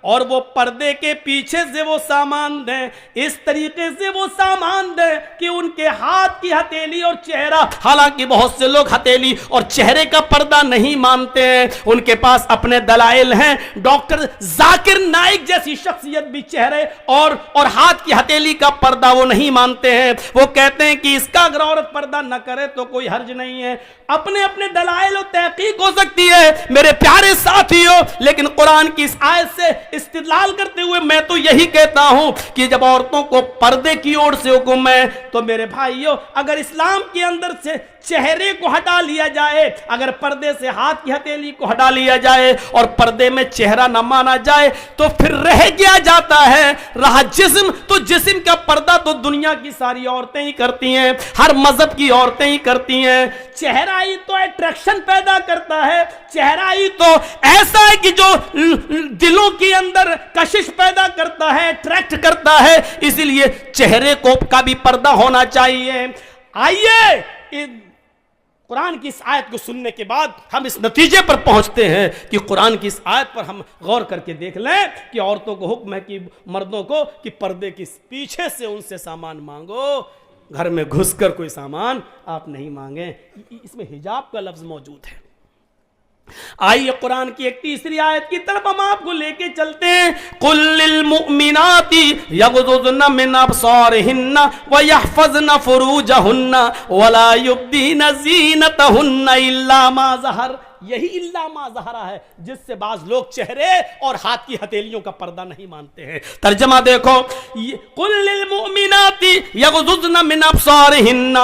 اور وہ پردے کے پیچھے سے وہ سامان دیں. اس طریقے سے وہ سامان دیں کہ ان کے ہاتھ کی ہتھیلی اور چہرہ، حالانکہ بہت سے لوگ ہتھیلی اور چہرے کا پردہ نہیں مانتے ہیں، ان کے پاس اپنے دلائل ہیں. ڈاکٹر ذاکر نائک جیسی شخصیت بھی چہرے اور ہاتھ کی ہتھیلی کا پردہ وہ نہیں مانتے ہیں. وہ کہتے ہیں کہ اس کا اگر عورت پردہ نہ کرے تو کوئی حرج نہیں ہے. اپنے دلائل و تحقیق ہو سکتی ہے میرے پیارے ساتھیوں، لیکن قرآن کی اس آیت سے استدلال کرتے ہوئے میں تو یہی کہتا ہوں کہ جب عورتوں کو پردے کی اوٹ سے حکم ہے تو میرے بھائیوں، اگر اسلام کے اندر سے چہرے کو ہٹا لیا جائے، اگر پردے سے ہاتھ کی ہتھیلی کو ہٹا لیا جائے اور پردے میں چہرہ نہ مانا جائے تو پھر رہ گیا جاتا ہے رہا جسم. تو جسم کا پردہ تو دنیا کی ساری عورتیں ہی کرتی ہیں، ہر مذہب کی عورتیں ہی کرتی ہیں. چہرہ ہی تو اٹریکشن پیدا کرتا ہے، چہرہ ہی تو ایسا ہے کہ جو دلوں کے اندر کشش پیدا کرتا ہے، اٹریکٹ کرتا ہے. اسی لیے چہرے کو کا بھی پردہ ہونا چاہیے. آئیے قرآن کی اس آیت کو سننے کے بعد ہم اس نتیجے پر پہنچتے ہیں کہ قرآن کی اس آیت پر ہم غور کر کے دیکھ لیں کہ عورتوں کو حکم ہے کہ مردوں کو کہ پردے کے پیچھے سے ان سے سامان مانگو، گھر میں گھس کر کوئی سامان آپ نہیں مانگیں. اس میں حجاب کا لفظ موجود ہے. آئیے قرآن کی ایک تیسری آیت کی طرف ہم آپ کو لے کے چلتے ہیں. قُل لِّلْمُؤْمِنَاتِ يَغْضُضْنَ مِنْ أَبْصَارِهِنَّ وَيَحْفَظْنَ فُرُوجَهُنَّ وَلَا يُبْدِينَ زِينَتَهُنَّ إِلَّا مَا ظَهَرَ. یہی اللہ ما ظہرا ہے جس سے بعض لوگ چہرے اور ہاتھ کی ہتھیلیوں کا پردہ نہیں مانتے ہیں. ترجمہ دیکھو، قُل لِّلْمُؤْمِنَاتِ يَغْضُضْنَ مِنْ أَبْصَارِهِنَّ،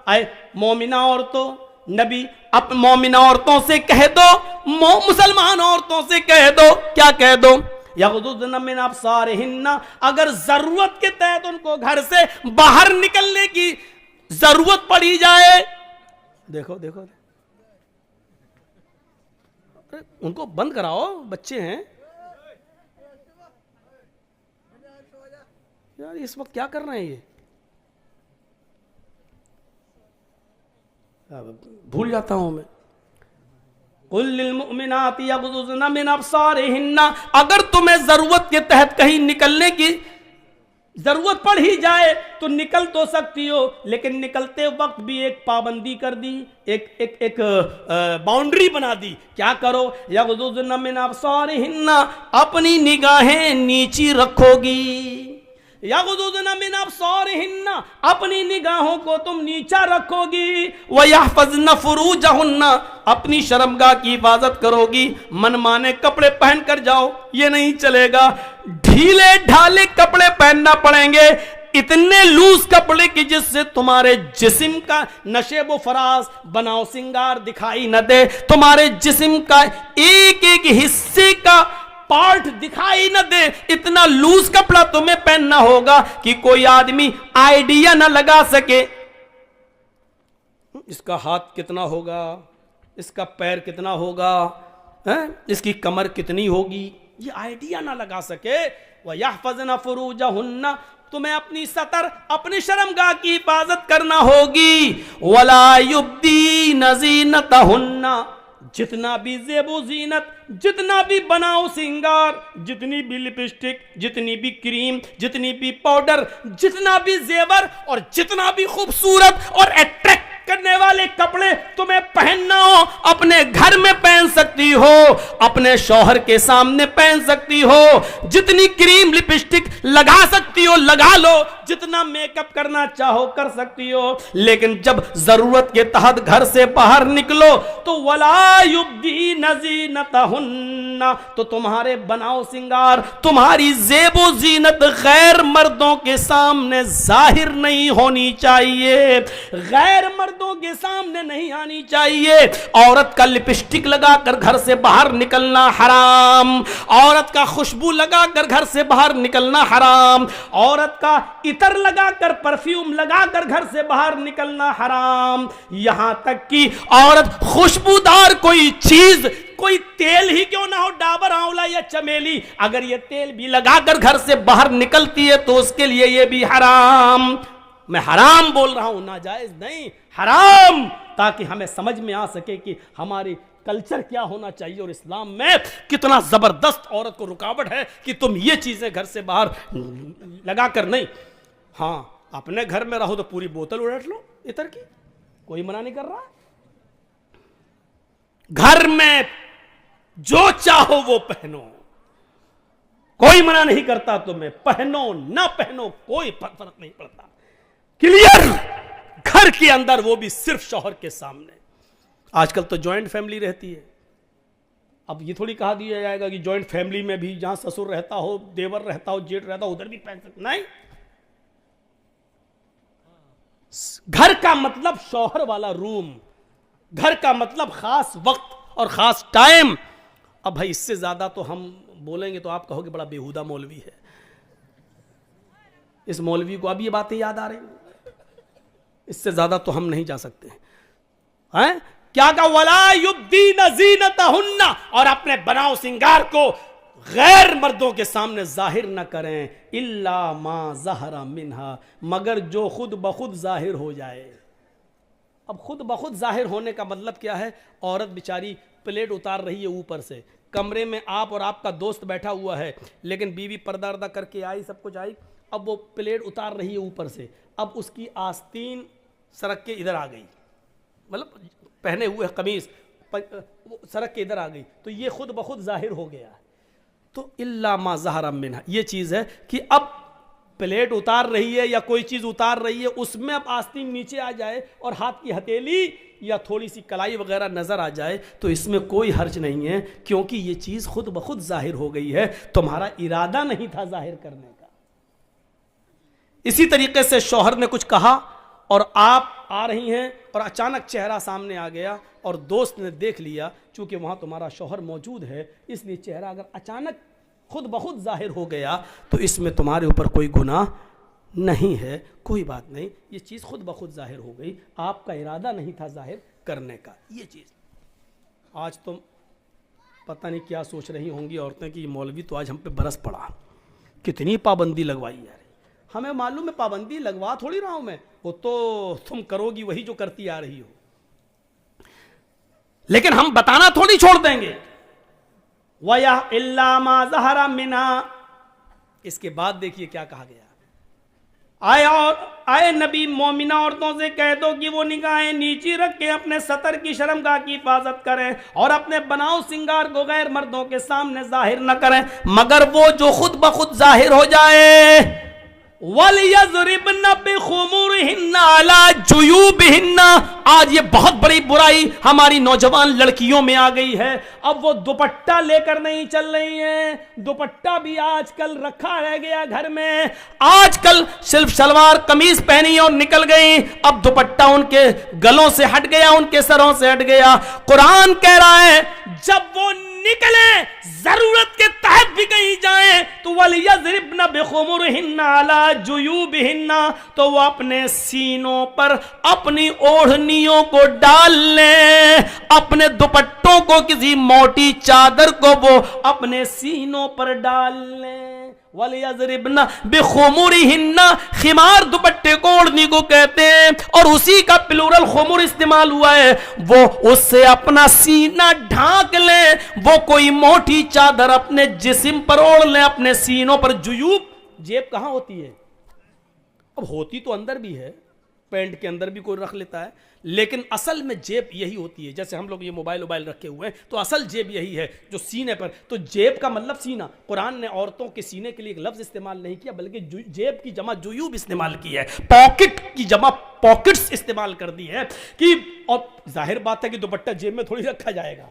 اے مومنہ عورتوں، نبی مومنہ عورتوں سے کہہ دو، مسلمان عورتوں سے کہہ دو، کیا کہہ دو؟ یغضضن من ابصارہن، اگر ضرورت کے تحت ان کو گھر سے باہر نکلنے کی ضرورت پڑی جائے. دیکھو ان کو بند کراؤ، بچے ہیں یار، اس وقت کیا کر رہے ہیں؟ یہ بھول جاتا ہوں میں. قل للمؤمنات یغضضن من ابصارہن، اگر تمہیں ضرورت کے تحت کہیں نکلنے کی ضرورت پڑ ہی جائے تو نکل تو سکتی ہو، لیکن نکلتے وقت بھی ایک پابندی کر دی، ایک باؤنڈری بنا دی. کیا کرو؟ یغضضن من ابصارہن، اپنی نگاہیں نیچی رکھو گی. یغضضن من ابصارہن، اپنی نگاہوں کو تم نیچا رکھو گی. ویحفظن فروجہن، اپنی شرمگاہ کی حفاظت کرو گی. من مانے کپڑے پہن کر جاؤ یہ نہیں چلے گا، ڈھیلے ڈھالے کپڑے پہننا پڑیں گے، اتنے لوز کپڑے کی جس سے تمہارے جسم کا نشیب و فراز بناؤ سنگار دکھائی نہ دے، تمہارے جسم کا ایک ایک حصے کا پارٹ دکھائی نہ دے. اتنا لوز کپڑا تمہیں پہننا ہوگا کہ کوئی آدمی آئیڈیا نہ لگا سکے اس کا ہاتھ کتنا ہوگا، اس کا پیر کتنا ہوگا، اس کی کمر کتنی ہوگی، یہ آئیڈیا نہ لگا سکے. وَيَحْفَظْنَ فُرُوجَهُنَّ، تمہیں اپنی سطر اپنی شرمگاہ کی حفاظت کرنا ہوگی. وَلَا يُبْدِينَ زِينَتَهُنَّ، جتنا بھی زیب و زینت، جتنا بھی بناؤ سنگار، جتنی بھی لپسٹک، جتنی بھی کریم، جتنی بھی پاؤڈر، جتنا بھی زیور اور جتنا بھی خوبصورت اور اٹریکٹ کرنے والے کپڑے تمہیں پہننا ہو، اپنے گھر میں پہن سکتی ہو، اپنے شوہر کے سامنے پہن سکتی ہو. جتنی کریم لپسٹک لگا سکتی ہو لگا لو، جتنا میک اپ کرنا چاہو کر سکتی ہو، لیکن جب ضرورت کے تحت گھر سے باہر نکلو تو وَلَا يُبْدِينَ زِينَتَهُنَّ، تو تمہارے بناؤ سنگار، تمہاری زیب و زینت غیر مردوں کے سامنے ظاہر نہیں ہونی چاہیے، غیر مردوں کے سامنے نہیں آنی چاہیے. عورت کا لپسٹک لگا کر گھر سے باہر نکلنا حرام، عورت کا خوشبو لگا کر گھر سے باہر نکلنا حرام، عورت کا عطر لگا کر پرفیوم لگا کر گھر سے باہر نکلنا حرام. یہاں تک کہ عورت خوشبودار کوئی چیز، کوئی تیل ہی کیوں نہ ہو، ڈابر آنولا یا چمیلی، اگر یہ تیل بھی لگا کر گھر سے باہر نکلتی ہے تو اس کے لیے یہ بھی حرام. میں حرام بول رہا ہوں، ناجائز نہیں، حرام، تاکہ ہمیں سمجھ میں آ سکے کہ ہماری کلچر کیا ہونا چاہیے اور اسلام میں کتنا زبردست عورت کو رکاوٹ ہے کہ تم یہ چیزیں گھر سے باہر لگا کر نہیں. ہاں اپنے گھر میں رہو تو پوری بوتل الٹ لو عطر کی، کوئی منع نہیں کر رہا. گھر میں جو چاہو وہ پہنو، کوئی منع نہیں کرتا تمہیں، پہنو نہ پہنو کوئی فرق نہیں پڑتا. کلیئر، گھر کے اندر وہ بھی صرف شوہر کے سامنے. آج کل تو جوائنٹ فیملی رہتی ہے، اب یہ تھوڑی کہا دیا جائے گا کہ جوائنٹ فیملی میں بھی جہاں سسر رہتا ہو، دیور رہتا ہو، جیٹ رہتا ہو، ادھر بھی پہن سکتے، نہیں. گھر کا مطلب شوہر والا روم، گھر کا مطلب خاص وقت اور خاص ٹائم. اب بھائی اس سے زیادہ تو ہم بولیں گے تو آپ کہو گے بڑا بیہودہ مولوی ہے، اس مولوی کو اب یہ باتیں یاد آ رہی ہیں. اس سے زیادہ تو ہم نہیں جا سکتے ہیں. کیا کہا؟ وَلَا يُبْدِينَ زِينَتَهُنَّ، اور اپنے بناؤ سنگار کو غیر مردوں کے سامنے ظاہر نہ کریں. إِلَّا مَا ظَهَرَ مِنْهَا، مگر جو خود بخود ظاہر ہو جائے. اب خود بخود ظاہر ہونے کا مطلب کیا ہے؟ عورت بیچاری پلیٹ اتار رہی ہے اوپر سے، کمرے میں آپ اور آپ کا دوست بیٹھا ہوا ہے، لیکن بیوی پردہ اردہ کر کے آئی، سب کچھ آئی، اب وہ پلیٹ اتار رہی ہے اوپر سے، اب اس کی آستین سرک کے ادھر آ گئی، مطلب پہنے ہوئے قمیص سرک کے ادھر آ گئی، تو یہ خود بخود ظاہر ہو گیا. تو الا ما ظہر منہا، یہ چیز ہے کہ اب پلیٹ اتار رہی ہے یا کوئی چیز اتار رہی ہے، اس میں اب آستین نیچے آ جائے اور ہاتھ کی ہتھیلی یا تھوڑی سی کلائی وغیرہ نظر آ جائے تو اس میں کوئی حرج نہیں ہے، کیونکہ یہ چیز خود بخود ظاہر ہو گئی ہے، تمہارا ارادہ نہیں تھا ظاہر کرنے کا. اسی طریقے سے شوہر نے کچھ کہا اور آپ آ رہی ہیں اور اچانک چہرہ سامنے آ گیا اور دوست نے دیکھ لیا، چونکہ وہاں تمہارا شوہر موجود ہے اس لیے چہرہ اگر اچانک خود بخود ظاہر ہو گیا تو اس میں تمہارے اوپر کوئی گناہ نہیں ہے، کوئی بات نہیں، یہ چیز خود بخود ظاہر ہو گئی، آپ کا ارادہ نہیں تھا ظاہر کرنے کا. یہ چیز آج تم پتہ نہیں کیا سوچ رہی ہوں گی عورتیں کہ یہ مولوی تو آج ہم پہ برس پڑا، کتنی پابندی لگوائی ہے. ہمیں معلوم ہے پابندی لگوا تھوڑی رہا ہوں میں، وہ تو تم کرو گی وہی جو کرتی آ رہی ہو. لیکن ہم بتانا تھوڑی چھوڑ دیں گے. وَيَا إِلَّا مَا ظَهَرَ مِنْهَا. اس کے بعد دیکھیے کیا کہا گیا. آئے نبی مومنہ عورتوں سے کہہ دو کہ وہ نگاہیں نیچی رکھ کے اپنے سطر کی شرمگاہ کی حفاظت کریں اور اپنے بناؤ سنگار کو غیر مردوں کے سامنے ظاہر نہ کریں مگر وہ جو خود بخود ظاہر ہو جائے. وَلْيَضْرِبْنَ بِخُمُرِهِنَّ عَلَى جُيُوبِهِنَّ. آج یہ بہت بڑی برائی ہماری نوجوان لڑکیوں میں آ گئی ہے. اب وہ دوپٹہ لے کر نہیں چل رہی ہیں. دوپٹہ بھی آج کل رکھا رہ گیا گھر میں. آج کل صرف شلوار قمیض پہنی اور نکل گئی. اب دوپٹہ ان کے گلوں سے ہٹ گیا, ان کے سروں سے ہٹ گیا. قرآن کہہ رہا ہے جب وہ نکلیں, ضرورت کے تحت بھی کہیں جائیں تو وَلْيَضْرِبْنَ بِخُمُرِهِنَّ عَلَى جُيُوبِهِنَّ, تو وہ اپنے سینوں پر اپنی اوڑھنیوں کو ڈال لیں, اپنے دوپٹوں کو کسی موٹی چادر کو وہ اپنے سینوں پر ڈال لیں. وَلْيَضْرِبْنَ بِخُمُرِهِنَّ, خمار دوپٹے کو اوڑھنی کو کہتے ہیں اور اسی کا پلورل خمر استعمال ہوا ہے. وہ اس سے اپنا سینہ ڈھانک لیں, وہ کوئی موٹی چادر اپنے جسم پر اوڑھ لیں, اپنے سینوں پر. جیوب جیب کہاں ہوتی ہے؟ اب ہوتی تو اندر بھی ہے, پینٹ کے اندر بھی کوئی رکھ لیتا ہے, لیکن اصل میں جیب یہی ہوتی ہے. جیسے ہم لوگ یہ موبائل رکھے ہوئے ہیں تو اصل جیب یہی ہے جو سینے پر. تو جیب کا مطلب سینہ. قرآن نے عورتوں کے سینے کے لیے ایک لفظ استعمال نہیں کیا بلکہ جیب کی جمع جیوب استعمال کی ہے. پاکٹ کی جمع پاکٹس استعمال کر دی ہے کہ, اور ظاہر بات ہے کہ دوپٹہ جیب میں تھوڑی رکھا جائے گا.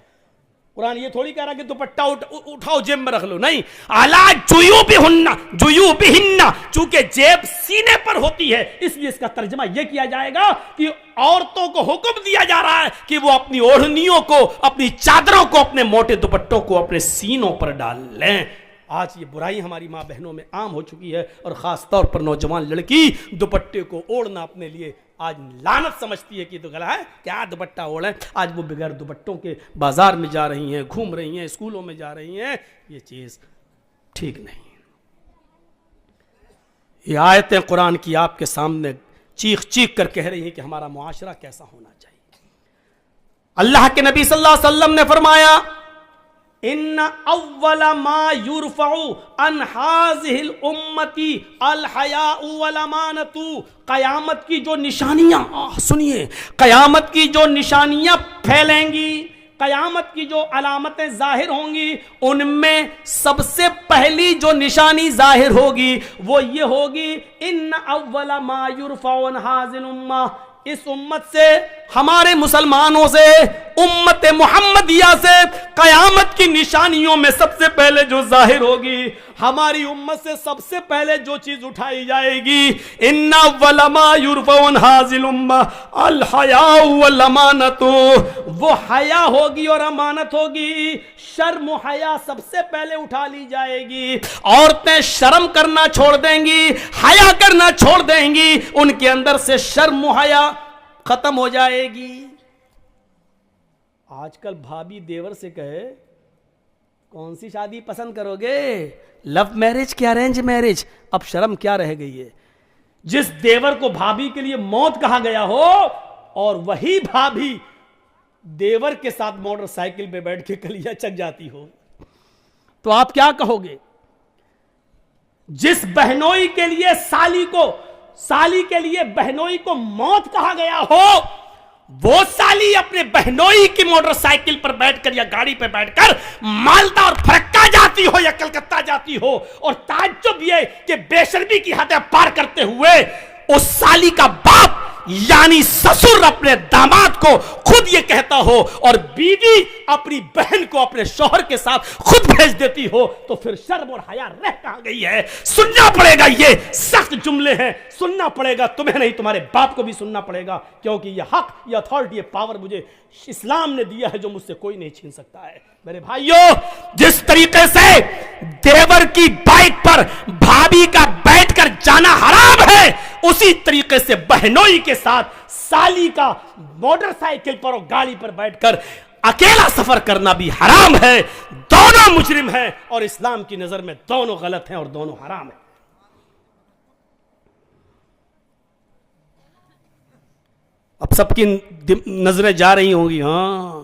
قرآن یہ تھوڑی کہہ رہا کہ دوپٹہ اٹھاؤ جیب میں رکھ لو, نہیں. عَلَى جُيُوبِهِنَّ, چونکہ جیب سینے پر ہوتی ہے اس لیے اس کا ترجمہ یہ کیا جائے گا کہ عورتوں کو حکم دیا جا رہا ہے کہ وہ اپنی اوڑھنیوں کو, اپنی چادروں کو, اپنے موٹے دوپٹوں کو اپنے سینوں پر ڈال لیں. آج یہ برائی ہماری ماں بہنوں میں عام ہو چکی ہے اور خاص طور پر نوجوان لڑکی دوپٹے کو اوڑھنا اپنے لیے آج لعنت سمجھتی ہے کہ تو غلط ہے, کیا دوپٹہ اوڑھیں. آج وہ بغیر دوپٹوں کے بازار میں جا رہی ہیں, گھوم رہی ہیں, اسکولوں میں جا رہی ہیں. یہ چیز ٹھیک نہیں. یہ آیتیں قرآن کی آپ کے سامنے چیخ چیخ کر کہہ رہی ہیں کہ ہمارا معاشرہ کیسا ہونا چاہیے. اللہ کے نبی صلی اللہ علیہ وسلم نے فرمایا ان اول ما یرفع عن هذه الامه الحیاء والامانۃ. قیامت کی جو نشانیاں, سنیے, قیامت کی جو نشانیاں پھیلیں گی, قیامت کی جو علامتیں ظاہر ہوں گی, ان میں سب سے پہلی جو نشانی ظاہر ہوگی وہ یہ ہوگی ان اول ما یرفع عن هذه الامه, اس امت سے, ہمارے مسلمانوں سے, امت محمدیہ سے قیامت کی نشانیوں میں سب سے پہلے جو ظاہر ہوگی, ہماری امت سے سب سے پہلے جو چیز اٹھائی جائے گی, ان اول ما یرفع عن هذه الامه الحیاء والامانۃ, وہ حیا ہوگی اور امانت ہوگی. شرم و حیا سب سے پہلے اٹھا لی جائے گی. عورتیں شرم کرنا چھوڑ دیں گی, حیا کرنا چھوڑ دیں گی, ان کے اندر سے شرم و حیا ختم ہو جائے گی. آج کل بھابھی دیور سے کہے کون سی شادی پسند کرو گے, لو میرج کیا ارینج میرج, اب شرم کیا رہ گئی ہے. جس دیور کو بھابھی کے لیے موت کہا گیا ہو اور وہی بھابھی دیور کے ساتھ موٹر سائیکل پہ بیٹھ کے کلیاں چک جاتی ہو تو آپ کیا کہو گے. جس بہنوئی کے لیے سالی کے لیے بہنوئی کو موت کہا گیا ہو, وہ سالی اپنے بہنوئی کی موٹر سائیکل پر بیٹھ کر یا گاڑی پہ بیٹھ کر مالدہ اور پھرکا جاتی ہو یا کلکتہ جاتی ہو, اور تعجب یہ کہ بے شرمی کی حدیں پار کرتے ہوئے اس سالی کا باپ یعنی سسر اپنے داماد کو خود یہ کہتا ہو اور بیوی اپنی بہن کو اپنے شوہر کے ساتھ خود بھیج دیتی ہو, تو پھر شرم اور حیا رہ کہاں گئی ہے. سننا پڑے گا, یہ سخت جملے ہیں, سننا پڑے گا, تمہیں نہیں تمہارے باپ کو بھی سننا پڑے گا, کیونکہ یہ حق, یہ اتھارٹی, یہ پاور مجھے اسلام نے دیا ہے جو مجھ سے کوئی نہیں چھین سکتا ہے. میرے بھائیوں, جس طریقے سے دیور کی بائک پر بھابھی کا بیٹھ کر جانا حرام ہے, اسی طریقے سے بہنوئی کے ساتھ سالی کا موٹر سائیکل پر اور گاڑی پر بیٹھ کر اکیلا سفر کرنا بھی حرام ہے. دونوں مجرم ہیں اور اسلام کی نظر میں دونوں غلط ہیں اور دونوں حرام ہیں. اب سب کی نظریں جا رہی ہوں گی, ہاں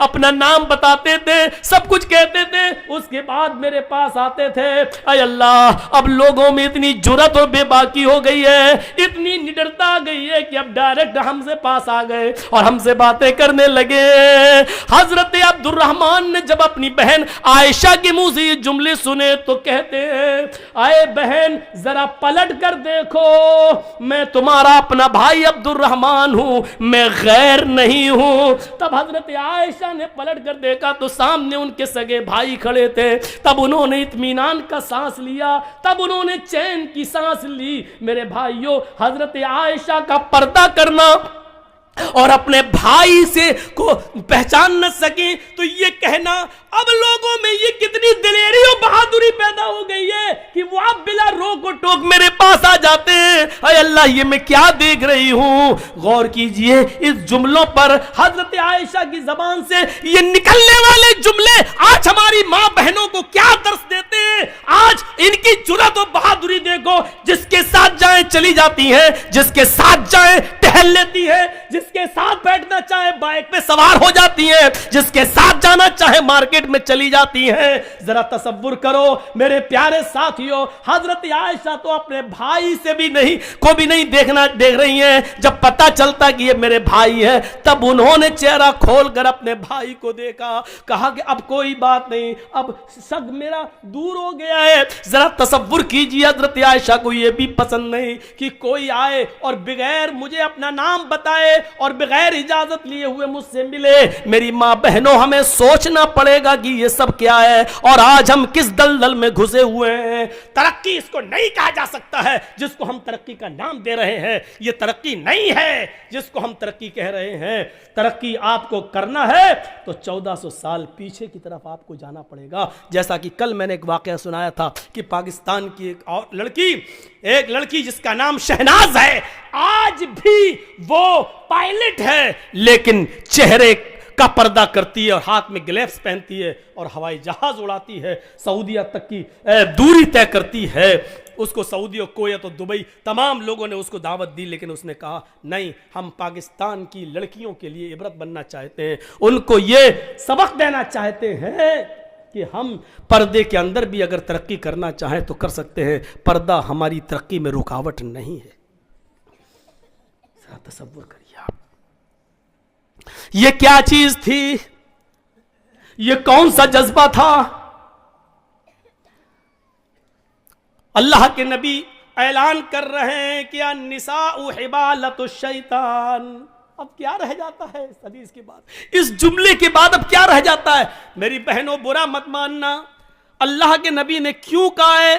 اپنا نام بتاتے تھے, سب کچھ کہتے تھے, اس کے بعد میرے پاس آتے تھے. اے اللہ, اب لوگوں میں اتنی جرات اور بے باکی ہو گئی ہے, اتنی نڈرتا آ گئی ہے کہ اب ڈائریکٹ ہم سے پاس آ گئے اور ہم سے باتیں کرنے لگے. حضرت عبد الرحمن نے جب اپنی بہن عائشہ کے منہ سے یہ جملے سنے تو کہتے ہیں, اے بہن ذرا پلٹ کر دیکھو, میں تمہارا اپنا بھائی عبد الرحمن ہوں, میں غیر نہیں ہوں. تب حضرت عائشہ نے پلٹ کر دیکھا تو سامنے ان کے سگے بھائی کھڑے تھے. تب انہوں نے اطمینان کا سانس لیا, تب انہوں نے چین کی سانس لی. میرے بھائیوں, حضرت عائشہ کا پردہ کرنا اور اپنے بھائی سے کو پہچان نہ سکیں تو یہ کہنا, اب لوگوں میں یہ کتنی دلیری اور بہادری پیدا ہو گئی ہے کہ وہ اب بلا روک و ٹوک میرے پاس آ جاتے ہیں. اے اللہ, یہ میں کیا دیکھ رہی ہوں. غور کیجئے اس جملوں پر, حضرت عائشہ کی زبان سے یہ نکلنے والے جملے آج ہماری ماں بہنوں کو کیا درس دیتے ہیں. آج ان کی جرات و بہادری دیکھو, جس کے ساتھ جائیں چلی جاتی ہیں, جس کے ساتھ جائیں ٹہل لیتی ہے, جس کے ساتھ بیٹھنا چاہے بائک پہ سوار ہو جاتی ہیں, جس کے ساتھ جانا چاہے مارکیٹ میں چلی جاتی ہیں. ذرا تصور کرو میرے پیارے ساتھیوں, حضرت عائشہ تو اپنے بھائی سے بھی نہیں دیکھ رہی ہیں. جب پتہ چلتا کہ یہ میرے بھائی ہے, تب انہوں نے چہرہ کھول کر اپنے بھائی کو دیکھا, کہا کہ اب کوئی بات نہیں, اب شک میرا دور ہو گیا ہے. ذرا تصور کیجیے, حضرت عائشہ کو یہ بھی پسند نہیں کہ کوئی آئے اور بغیر مجھے اپنا نام بتائے اور بغیر اجازت لیے ہوئے مجھ سے ملے. میری ماں بہنوں, ہمیں سوچنا پڑے گا کہ یہ سب کیا ہے اور آج ہم کس دلدل میں گھسے ہوئے ہیں. ترقی اس کو نہیں کہا جا سکتا ہے جس کو ہم ترقی کا نام دے رہے ہیں. یہ ترقی نہیں ہے جس کو ہم ترقی کہہ رہے ہیں. ترقی آپ کو کرنا ہے تو 1400 سال پیچھے کی طرف آپ کو جانا پڑے گا. جیسا کہ کل میں نے ایک واقعہ سنایا تھا کہ پاکستان کی ایک لڑکی جس کا نام شہناز ہے, آج بھی وہ پائلٹ ہے لیکن چہرے کا پردہ کرتی ہے اور ہاتھ میں گلیوز پہنتی ہے اور ہوائی جہاز اڑاتی ہے, سعودیہ تک کی دوری طے کرتی ہے. اس کو سعودی اور کویت اور دبئی تمام لوگوں نے اس کو دعوت دی, لیکن اس نے کہا نہیں, ہم پاکستان کی لڑکیوں کے لیے عبرت بننا چاہتے ہیں, ان کو یہ سبق دینا چاہتے ہیں کہ ہم پردے کے اندر بھی اگر ترقی کرنا چاہیں تو کر سکتے ہیں. پردہ ہماری ترقی میں رکاوٹ نہیں ہے. ذرا تصور کریے آپ, یہ کیا چیز تھی, یہ کون سا جذبہ تھا. اللہ کے نبی اعلان کر رہے ہیں کہ النساء حبالۃ الشیطان. اب کیا رہ جاتا ہے اس حدیث کے بعد, اس جملے کے بعد اب کیا رہ جاتا ہے. میری بہنوں, برا مت ماننا, اللہ کے نبی نے کیوں کہا ہے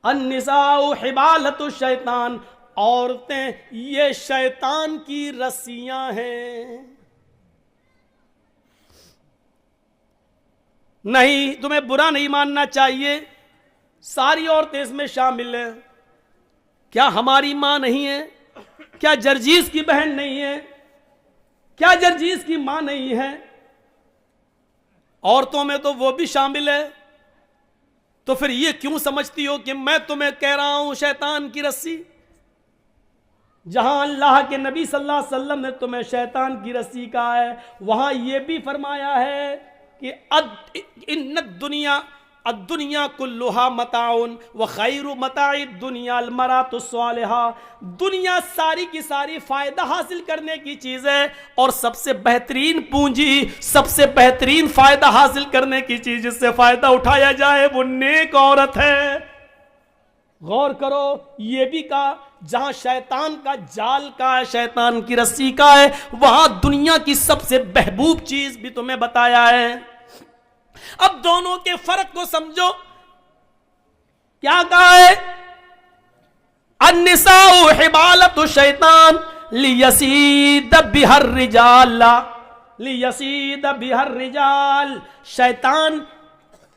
النساء حبالۃ الشیطان, عورتیں یہ شیطان کی رسیاں ہیں. نہیں, تمہیں برا نہیں ماننا چاہیے, ساری عورتیں اس میں شامل ہیں. کیا ہماری ماں نہیں ہے؟ کیا جرجیز کی بہن نہیں ہے؟ کیا جرجیز کی ماں نہیں ہے؟ عورتوں میں تو وہ بھی شامل ہے. تو پھر یہ کیوں سمجھتی ہو کہ میں تمہیں کہہ رہا ہوں شیطان کی رسی؟ جہاں اللہ کے نبی صلی اللہ علیہ وسلم نے تمہیں شیطان کی رسی کہا ہے, وہاں یہ بھی فرمایا ہے کہ ان الدنیا کلھا متاع وخیر متاع الدنیا المرأۃ الصالحہ. دنیا ساری کی ساری فائدہ حاصل کرنے کی چیز ہے, اور سب سے بہترین پونجی, سب سے بہترین فائدہ حاصل کرنے کی چیز جس سے فائدہ اٹھایا جائے وہ نیک عورت ہے. غور کرو, یہ بھی کہا جہاں شیطان کا جال کا ہے, شیطان کی رسی کا ہے, وہاں دنیا کی سب سے محبوب چیز بھی تمہیں بتایا ہے. اب دونوں کے فرق کو سمجھو. کیا کہا ہے؟ النساء حبالۃ الشیطان لیصید بها الرجال, لیصید بها الرجال. شیطان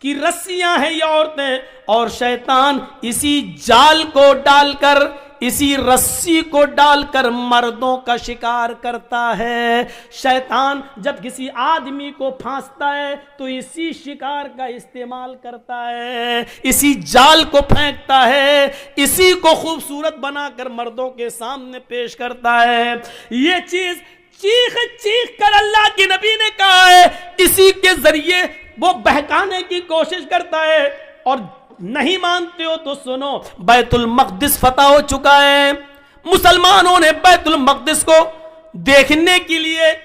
کی رسیاں ہیں یہ عورتیں, اور شیطان اسی جال کو ڈال کر, اسی رسی کو ڈال کر مردوں کا شکار کرتا ہے. شیطان جب کسی آدمی کو پھانستا ہے تو اسی شکار کا استعمال کرتا ہے, اسی جال کو پھینکتا ہے, اسی کو خوبصورت بنا کر مردوں کے سامنے پیش کرتا ہے. یہ چیز چیخ چیخ کر اللہ کے نبی نے کہا ہے اسی کے ذریعے وہ بہکانے کی کوشش کرتا ہے. اور نہیں مانتے ہو تو سنو, بیت المقدس فتح ہو چکا ہے. مسلمانوں نے بیت المقدس کو دیکھنے کے لیے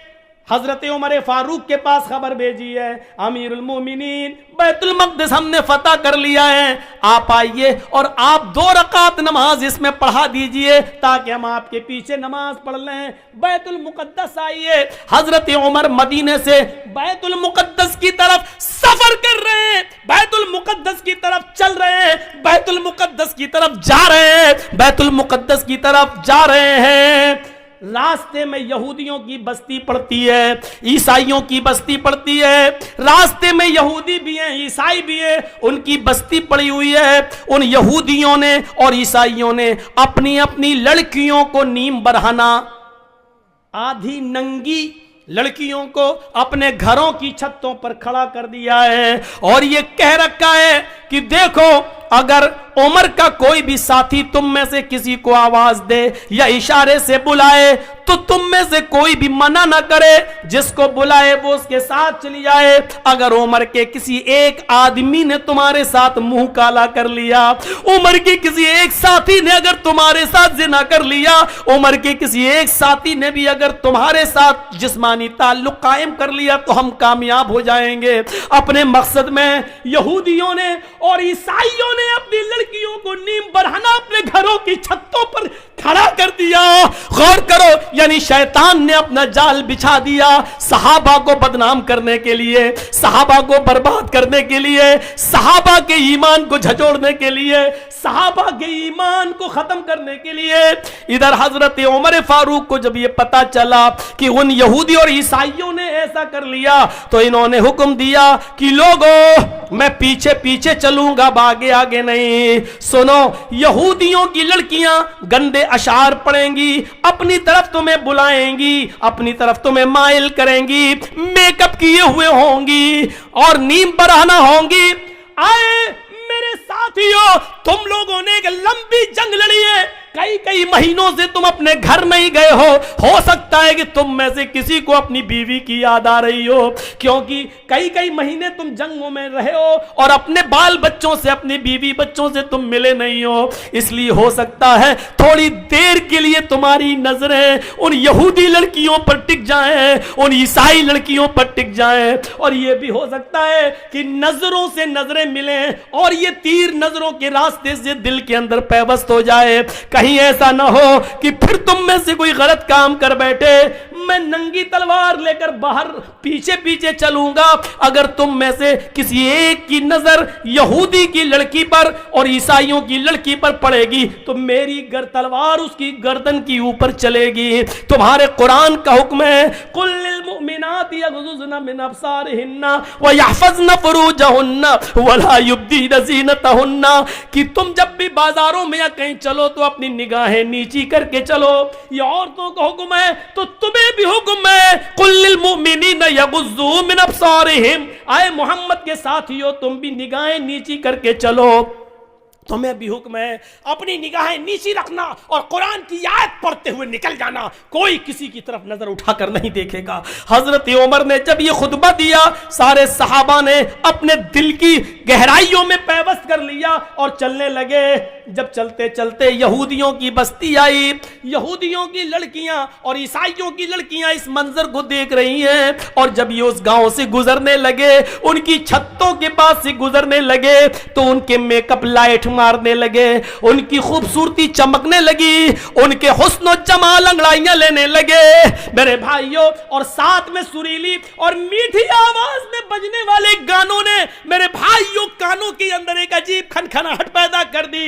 حضرت عمر فاروق کے پاس خبر بھیجی ہے, امیر المومنین بیت المقدس ہم نے فتح کر لیا ہے, آپ آئیے اور آپ 2 رکعت نماز اس میں پڑھا دیجئے تاکہ ہم آپ کے پیچھے نماز پڑھ لیں. بیت المقدس آئیے. حضرت عمر مدینے سے بیت المقدس کی طرف سفر کر رہے ہیں, بیت المقدس کی طرف چل رہے ہیں, بیت المقدس کی طرف جا رہے ہیں, بیت المقدس کی طرف جا رہے ہیں. راستے میں یہودیوں کی بستی پڑتی ہے, عیسائیوں کی بستی پڑتی ہے. راستے میں یہودی بھی ہیں, عیسائی بھی ہیں, ان کی بستی پڑی ہوئی ہے. ان یہودیوں نے اور عیسائیوں نے اپنی اپنی لڑکیوں کو نیم برہنہ, آدھی ننگی لڑکیوں کو اپنے گھروں کی چھتوں پر کھڑا کر دیا ہے, اور یہ کہہ رکھا ہے کہ دیکھو اگر عمر کا کوئی بھی ساتھی تم میں سے کسی کو آواز دے یا اشارے سے بلائے تو تم میں سے کوئی بھی منع نہ کرے, جس کو بلائے وہ اس کے ساتھ چلی جائے. اگر عمر کے کسی ایک آدمی نے تمہارے ساتھ منہ کالا کر لیا, عمر کے کسی ایک ساتھی نے اگر تمہارے ساتھ زنا کر لیا, عمر کے کسی ایک ساتھی نے بھی اگر تمہارے ساتھ جسمانی تعلق قائم کر لیا تو ہم کامیاب ہو جائیں گے. اپنے مقصد میں یہودیوں نے اور عیسائیوں نے اپنی لڑکیوں کو نیم برہنہ اپنے گھروں کی چھتوں پر کھڑا کر دیا. غور کرو, یعنی شیطان نے اپنا جال بچھا دیا صحابہ کو بدنام کرنے کے لیے, صحابہ کو برباد کرنے کے لیے, صحابہ کے ایمان کو جھجوڑنے کے لیے, صحابہ کے ایمان کو ختم کرنے کے لیے. ادھر حضرت عمر فاروق کو جب یہ پتا چلا کہ ان یہودی اور عیسائیوں نے ایسا کر لیا تو انہوں نے حکم دیا کہ لوگوں میں پیچھے پیچھے چلوں گا, آگے آگے نہیں. سنو, یہودیوں کی لڑکیاں گندے اشعار پڑھیں گی, اپنی طرف تمہیں بلائیں گی, اپنی طرف تمہیں مائل کریں گی, میک اپ کیے ہوئے ہوں گی اور نیم برہنہ ہوں گی. آئے میرے ساتھیوں, تم لوگوں نے ایک لمبی جنگ لڑی ہے, کئی مہینوں سے تم اپنے گھر نہیں گئے ہو سکتا ہے کہ تم میں سے کسی کو اپنی بیوی کی یاد آ رہی ہو, کیونکہ کئی مہینے تم جنگوں میں رہے ہو اور اپنے بال بچوں سے, اپنی بیوی بچوں سے تم ملے نہیں ہو. اس لیے ہو سکتا ہے تھوڑی دیر کے لیے تمہاری نظریں ان یہودی لڑکیوں پر ٹک جائیں, ان عیسائی لڑکیوں پر ٹک جائیں, اور یہ بھی ہو سکتا ہے کہ نظروں سے نظریں ملیں اور یہ تیر نظروں کے راستے سے دل کے اندر پیوست ہو جائے. کہیں ایسا نہ ہو کہ پھر تم میں سے کوئی غلط کام کر بیٹھے. میں ننگی تلوار لے کر باہر پیچھے پیچھے چلوں گا, اگر تم میں سے کسی ایک کی نظر یہودی کی لڑکی پر اور عیسائیوں کی لڑکی پر پڑے گی تو میری تلوار اس کی گردن کی اوپر چلے گی. تمہارے قرآن کا حکم ہے قل للمؤمنات یغضضن من ابصارهن ويحفظن فروجهن ولا يبدين زينتهن, کہ تم جب بھی بازاروں میں یا کہیں چلو تو اپنی نگاہیں نیچی کر کے چلو. یہ عورتوں کا حکم ہے تو تمہیں بھی حکم ہے قل للمؤمنین یغضوا من ابصارهم. آئے محمد کے ساتھیو, تم بھی نگاہیں نیچی کر کے چلو. تمہیں بھی حکم ہے اپنی نگاہیں نیچی رکھنا اور قرآن کی آیت پڑھتے ہوئے نکل جانا, کوئی کسی کی طرف نظر اٹھا کر نہیں دیکھے گا. حضرت عمر نے جب یہ خطبہ دیا, سارے صحابہ نے اپنے دل کی گہرائیوں میں پیوست کر لیا اور چلنے لگے. جب چلتے چلتے یہودیوں کی بستی آئی, یہودیوں کی لڑکیاں اور عیسائیوں کی لڑکیاں اس منظر کو دیکھ رہی ہیں, اور جب یہ اس گاؤں سے گزرنے لگے, ان کی چھتوں کے پاس سے گزرنے لگے تو ان کے میک اپ لائٹ مارنے لگے, ان کی خوبصورتی چمکنے لگی, ان کے حسن و جمال انگڑائیاں لینے لگے. میرے بھائیوں, اور ساتھ میں سریلی اور میٹھی آواز میں بجنے والے گانوں نے میرے بھائیوں کانوں کے اندر ایک عجیب کھنکھناہٹ پیدا کر دی.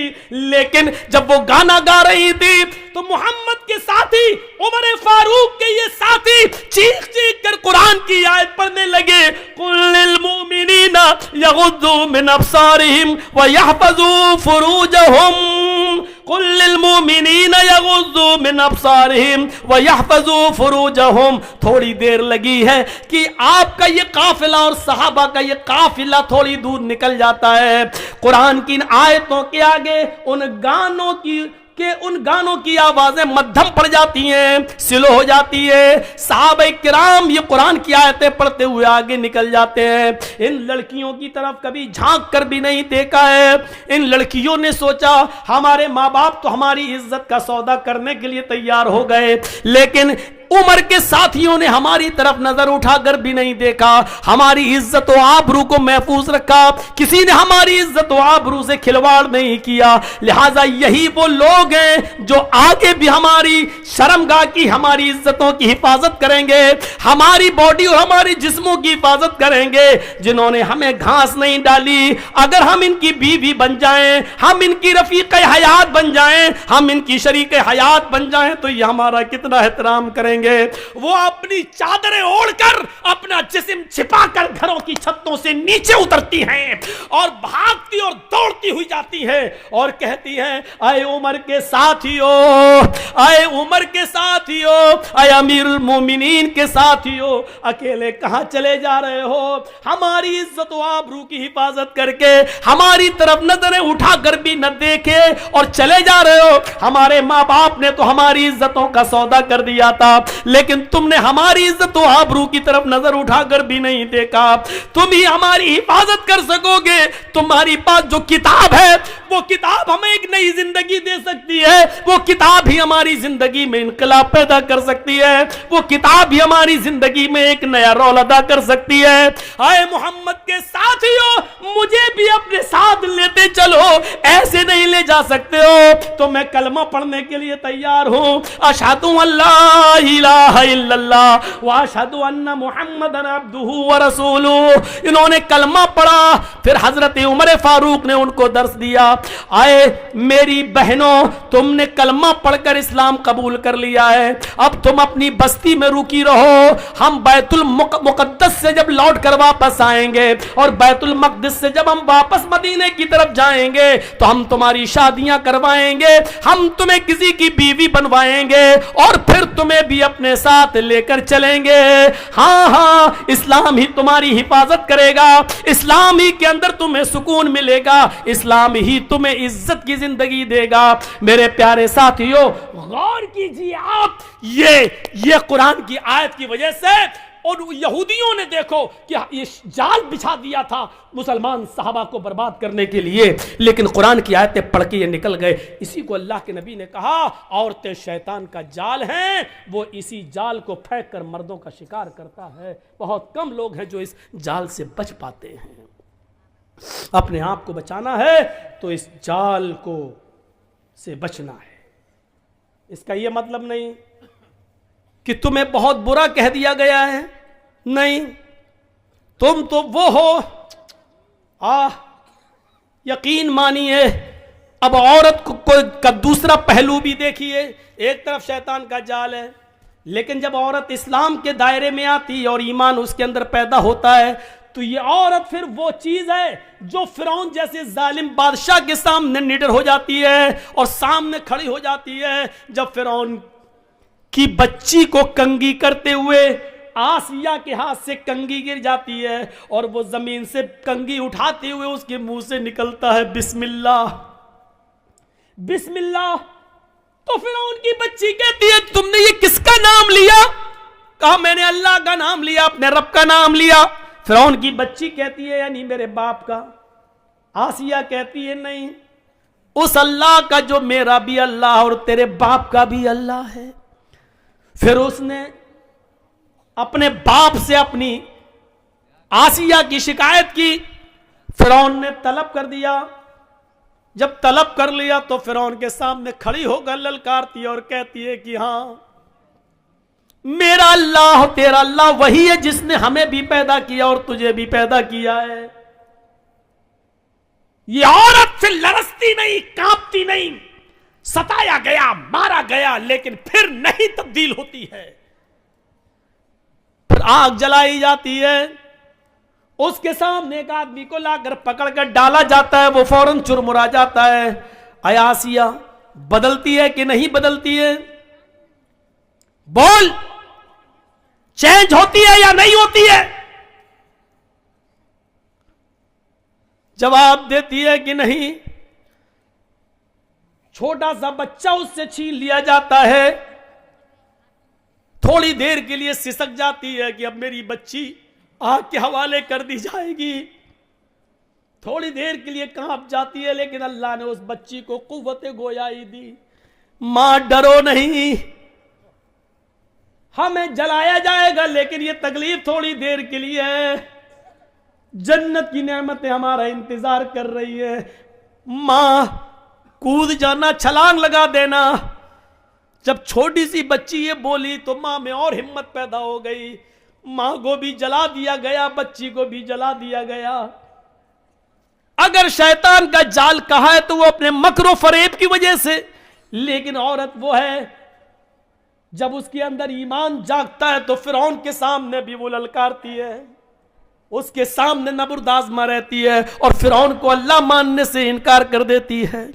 لیکن جب وہ گانا گا رہی تھی تو محمد کے ساتھی, عمر فاروق کے یہ ساتھی چیخ چیخ کر قرآن کی آیت پڑھنے لگے قل للمؤمنین یغضوا من ابصارهم ويحفظوا فروجهم, قل للمؤمنین یغضوا من ابصارهم ويحفظوا فروجهم. تھوڑی دیر لگی ہے کہ آپ کا یہ قافلہ اور صحابہ کا یہ قافلہ تھوڑی دور نکل جاتا ہے. قرآن کی ان آیتوں کے آگے, ان گانوں کی کہ ان گانوں کی آوازیں مدھم پڑ جاتی ہیں, سلو ہو جاتی ہے. صحابہ کرام یہ قرآن کی آیتیں پڑھتے ہوئے آگے نکل جاتے ہیں. ان لڑکیوں کی طرف کبھی جھانک کر بھی نہیں دیکھا ہے. ان لڑکیوں نے سوچا ہمارے ماں باپ تو ہماری عزت کا سودا کرنے کے لیے تیار ہو گئے, لیکن عمر کے ساتھیوں نے ہماری طرف نظر اٹھا کر بھی نہیں دیکھا, ہماری عزت و آبرو کو محفوظ رکھا, کسی نے ہماری عزت و آبرو سے کھلواڑ نہیں کیا. لہذا یہی وہ لوگ ہیں جو آگے بھی ہماری شرمگاہ کی, ہماری عزتوں کی حفاظت کریں گے, ہماری باڈی اور ہماری جسموں کی حفاظت کریں گے, جنہوں نے ہمیں گھاس نہیں ڈالی. اگر ہم ان کی بیوی بن جائیں, ہم ان کی رفیق حیات بن جائیں, ہم ان کی شریک حیات بن جائیں, تو یہ ہمارا کتنا احترام کریں گے. وہ اپنی چادریں اوڑھ کر, اپنا جسم چھپا کر گھروں کی چھتوں سے نیچے اترتی ہیں اور بھاگتی اور دوڑتی ہوئی جاتی ہیں اور کہتی ہیں اے عمر کے ساتھیو, اے عمر کے ساتھیو, اے امیر المومنین کے ساتھیو, اکیلے کہاں چلے جا رہے ہو؟ ہماری عزت و آبرو کی حفاظت کر کے ہماری طرف نظریں اٹھا کر بھی نہ دیکھے اور چلے جا رہے ہو. ہمارے ماں باپ نے تو ہماری عزتوں کا سودا کر دیا تھا, لیکن تم نے ہماری عزت و آبرو کی طرف نظر اٹھا کر بھی نہیں دیکھا. تم ہی ہماری حفاظت کر سکو گے. تمہاری پاس جو کتاب ہے وہ کتاب ہمیں ایک نئی زندگی دے سکتی ہے, وہ کتاب ہی ہماری زندگی میں انقلاب پیدا کر سکتی ہے, وہ کتاب ہی ہماری زندگی میں ایک نیا رول ادا کر سکتی ہے. اے محمد کے ساتھیو, مجھے بھی اپنے ساتھ لیتے چلو, ایسے نہیں لے جا سکتے ہو تو میں کلمہ پڑھنے کے لیے تیار ہوں. اشہد ان لا الہ الا اللہ واشہد ان محمدن عبدہ ورسولہ. انہوں نے کلمہ پڑھا, پھر حضرت عمر فاروق نے ان کو درس دیا. آئے میری بہنوں, تم نے کلمہ پڑھ کر اسلام قبول کر لیا ہے, اب تم اپنی بستی میں رکی رہو. ہم بیت المقدس سے جب لوٹ کر واپس آئیں گے اور بیت المقدس سے جب ہم واپس مدینے کی طرف جائیں گے تو ہم تمہاری شادیاں کروائیں گے, ہم تمہیں کسی کی بیوی بنوائیں گے اور پھر تمہیں بھی اپنے ساتھ لے کر چلیں گے. ہاں ہاں, اسلام ہی تمہاری حفاظت کرے گا, اسلام ہی کے اندر تمہیں سکون ملے گا, اسلام ہی تمہیں عزت کی زندگی دے گا. میرے پیارے ساتھیوں, غور کیجیے آپ, یہ قرآن کی آیت کی وجہ سے اور یہودیوں نے دیکھو کہ یہ جال بچھا دیا تھا مسلمان صحابہ کو برباد کرنے کے لیے, لیکن قرآن کی آیتیں پڑھ کے یہ نکل گئے. اسی کو اللہ کے نبی نے کہا عورتیں شیطان کا جال ہیں, وہ اسی جال کو پھینک کر مردوں کا شکار کرتا ہے. بہت کم لوگ ہیں جو اس جال سے بچ پاتے ہیں. اپنے آپ کو بچانا ہے تو اس جال کو سے بچنا ہے. اس کا یہ مطلب نہیں کہ تمہیں بہت برا کہہ دیا گیا ہے, نہیں, تم تو وہ ہو. یقین مانیے, اب عورت کا دوسرا پہلو بھی دیکھیے. ایک طرف شیطان کا جال ہے, لیکن جب عورت اسلام کے دائرے میں آتی اور ایمان اس کے اندر پیدا ہوتا ہے تو یہ عورت پھر وہ چیز ہے جو فرعون جیسے ظالم بادشاہ کے سامنے نڈر ہو جاتی ہے اور سامنے کھڑی ہو جاتی ہے. جب فرعون کی بچی کو کنگھی کرتے ہوئے آسیہ کے ہاتھ سے کنگھی گر جاتی ہے اور وہ زمین سے کنگھی اٹھاتے ہوئے اس کے منہ سے نکلتا ہے بسم اللہ, بسم اللہ, تو فرعون کی بچی کہتی ہے تم نے یہ کس کا نام لیا؟ کہا میں نے اللہ کا نام لیا, اپنے رب کا نام لیا. فرعون کی بچی کہتی ہے یعنی میرے باپ کا. آسیہ کہتی ہے نہیں, اس اللہ کا جو میرا بھی اللہ اور تیرے باپ کا بھی اللہ ہے. پھر اس نے اپنے باپ سے اپنی آسیہ کی شکایت کی. فرعون نے طلب کر دیا. جب طلب کر لیا تو فرعون کے سامنے کھڑی ہو کر للکارتی ہے اور کہتی ہے کہ ہاں میرا اللہ تیرا اللہ وہی ہے جس نے ہمیں بھی پیدا کیا اور تجھے بھی پیدا کیا ہے. یہ عورت سے لرزتی نہیں, کانپتی نہیں, ستایا گیا, مارا گیا, لیکن پھر نہیں تبدیل ہوتی ہے. پھر آگ جلائی جاتی ہے, اس کے سامنے ایک آدمی کو لا کر پکڑ کر ڈالا جاتا ہے, وہ فوراً چرمرا جاتا ہے. اے آسیہ, بدلتی ہے کہ نہیں بدلتی ہے؟ بول, چینج ہوتی ہے یا نہیں ہوتی ہے؟ جواب دیتی ہے کہ نہیں. چھوٹا سا بچہ اس سے چھین لیا جاتا ہے، تھوڑی دیر کے لیے سسک جاتی ہے کہ اب میری بچی آگ کے حوالے کر دی جائے گی، تھوڑی دیر کے لیے کانپ جاتی ہے، لیکن اللہ نے اس بچی کو قوت گویائی دی، ماں ڈرو نہیں، ہمیں جلایا جائے گا لیکن یہ تکلیف تھوڑی دیر کے لیے ہے، جنت کی نعمتیں ہمارا انتظار کر رہی ہے، ماں کود جانا، چھلانگ لگا دینا۔ جب چھوٹی سی بچی یہ بولی تو ماں میں اور ہمت پیدا ہو گئی، ماں کو بھی جلا دیا گیا، بچی کو بھی جلا دیا گیا۔ اگر شیطان کا جال کہا ہے تو وہ اپنے مکر و فریب کی وجہ سے، لیکن عورت وہ ہے جب اس کے اندر ایمان جاگتا ہے تو فرعون کے سامنے بھی وہ للکارتی ہے، اس کے سامنے نبرد آزما رہتی ہے اور فرعون کو اللہ ماننے سے انکار کر دیتی ہے۔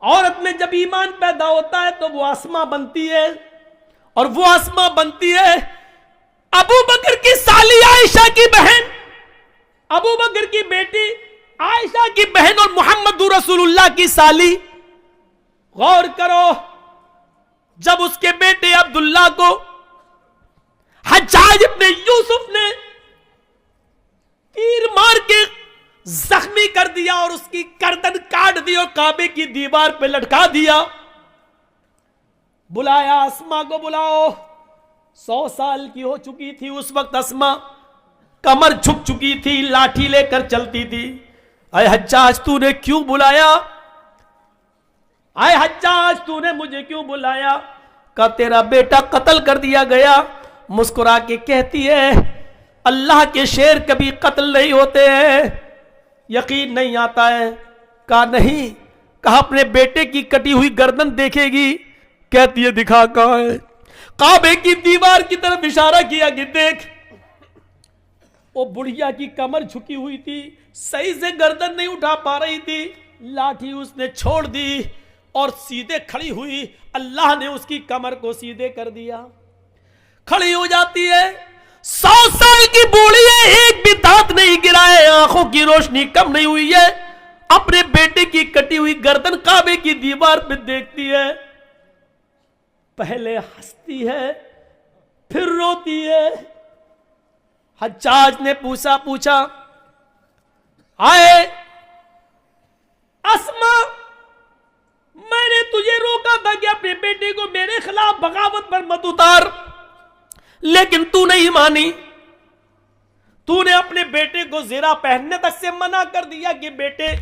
عورت میں جب ایمان پیدا ہوتا ہے تو وہ آسما بنتی ہے، اور وہ آسما بنتی ہے ابو بکر کی سالی عائشہ کی بہن، ابو بکر کی بیٹی عائشہ کی بہن اور محمد رسول اللہ کی سالی۔ غور کرو، جب اس کے بیٹے عبداللہ کو حجاج ابن یوسف نے تیر مار کے زخمی کر دیا اور اس کی گردن کاٹ دی اور کعبے کی دیوار پہ لٹکا دیا، بلایا اسما کو، بلاؤ۔ 100 سال کی ہو چکی تھی اس وقت اسما، کمر جھک چکی تھی، لاٹھی لے کر چلتی تھی۔ اے حجاج تو نے کیوں بلایا؟ اے حجاج تو نے مجھے کیوں بلایا؟ کہ تیرا بیٹا قتل کر دیا گیا۔ مسکرا کے کہتی ہے اللہ کے شیر کبھی قتل نہیں ہوتے ہیں، یقین نہیں آتا ہے؟ کہا نہیں۔ کہا اپنے بیٹے کی کٹی ہوئی گردن دیکھے گی؟ کہتی ہے دکھا کہاں ہے؟ کعبے کی دیوار کی طرف اشارہ کیا کہ دیکھ۔ وہ بڑھیا کی کمر جھکی ہوئی تھی، صحیح سے گردن نہیں اٹھا پا رہی تھی، لاٹھی اس نے چھوڑ دی اور سیدھے کھڑی ہوئی، اللہ نے اس کی کمر کو سیدھے کر دیا، کھڑی ہو جاتی ہے۔ 100 سال کی بوڑھی ہے، ایک بھی دانت نہیں گرا ہے، آنکھوں کی روشنی کم نہیں ہوئی ہے، اپنے بیٹے کی کٹی ہوئی گردن کعبے کی دیوار پہ دیکھتی ہے، پہلے ہنستی ہے پھر روتی ہے۔ حجاج نے پوچھا آئے اسما، میں نے تجھے روکا تھا کہ اپنے بیٹے کو میرے خلاف بغاوت پر مت اتار، لیکن تو نہیں مانی، تو نے اپنے بیٹے کو زیرہ پہننے تک سے منع کر دیا کہ بیٹے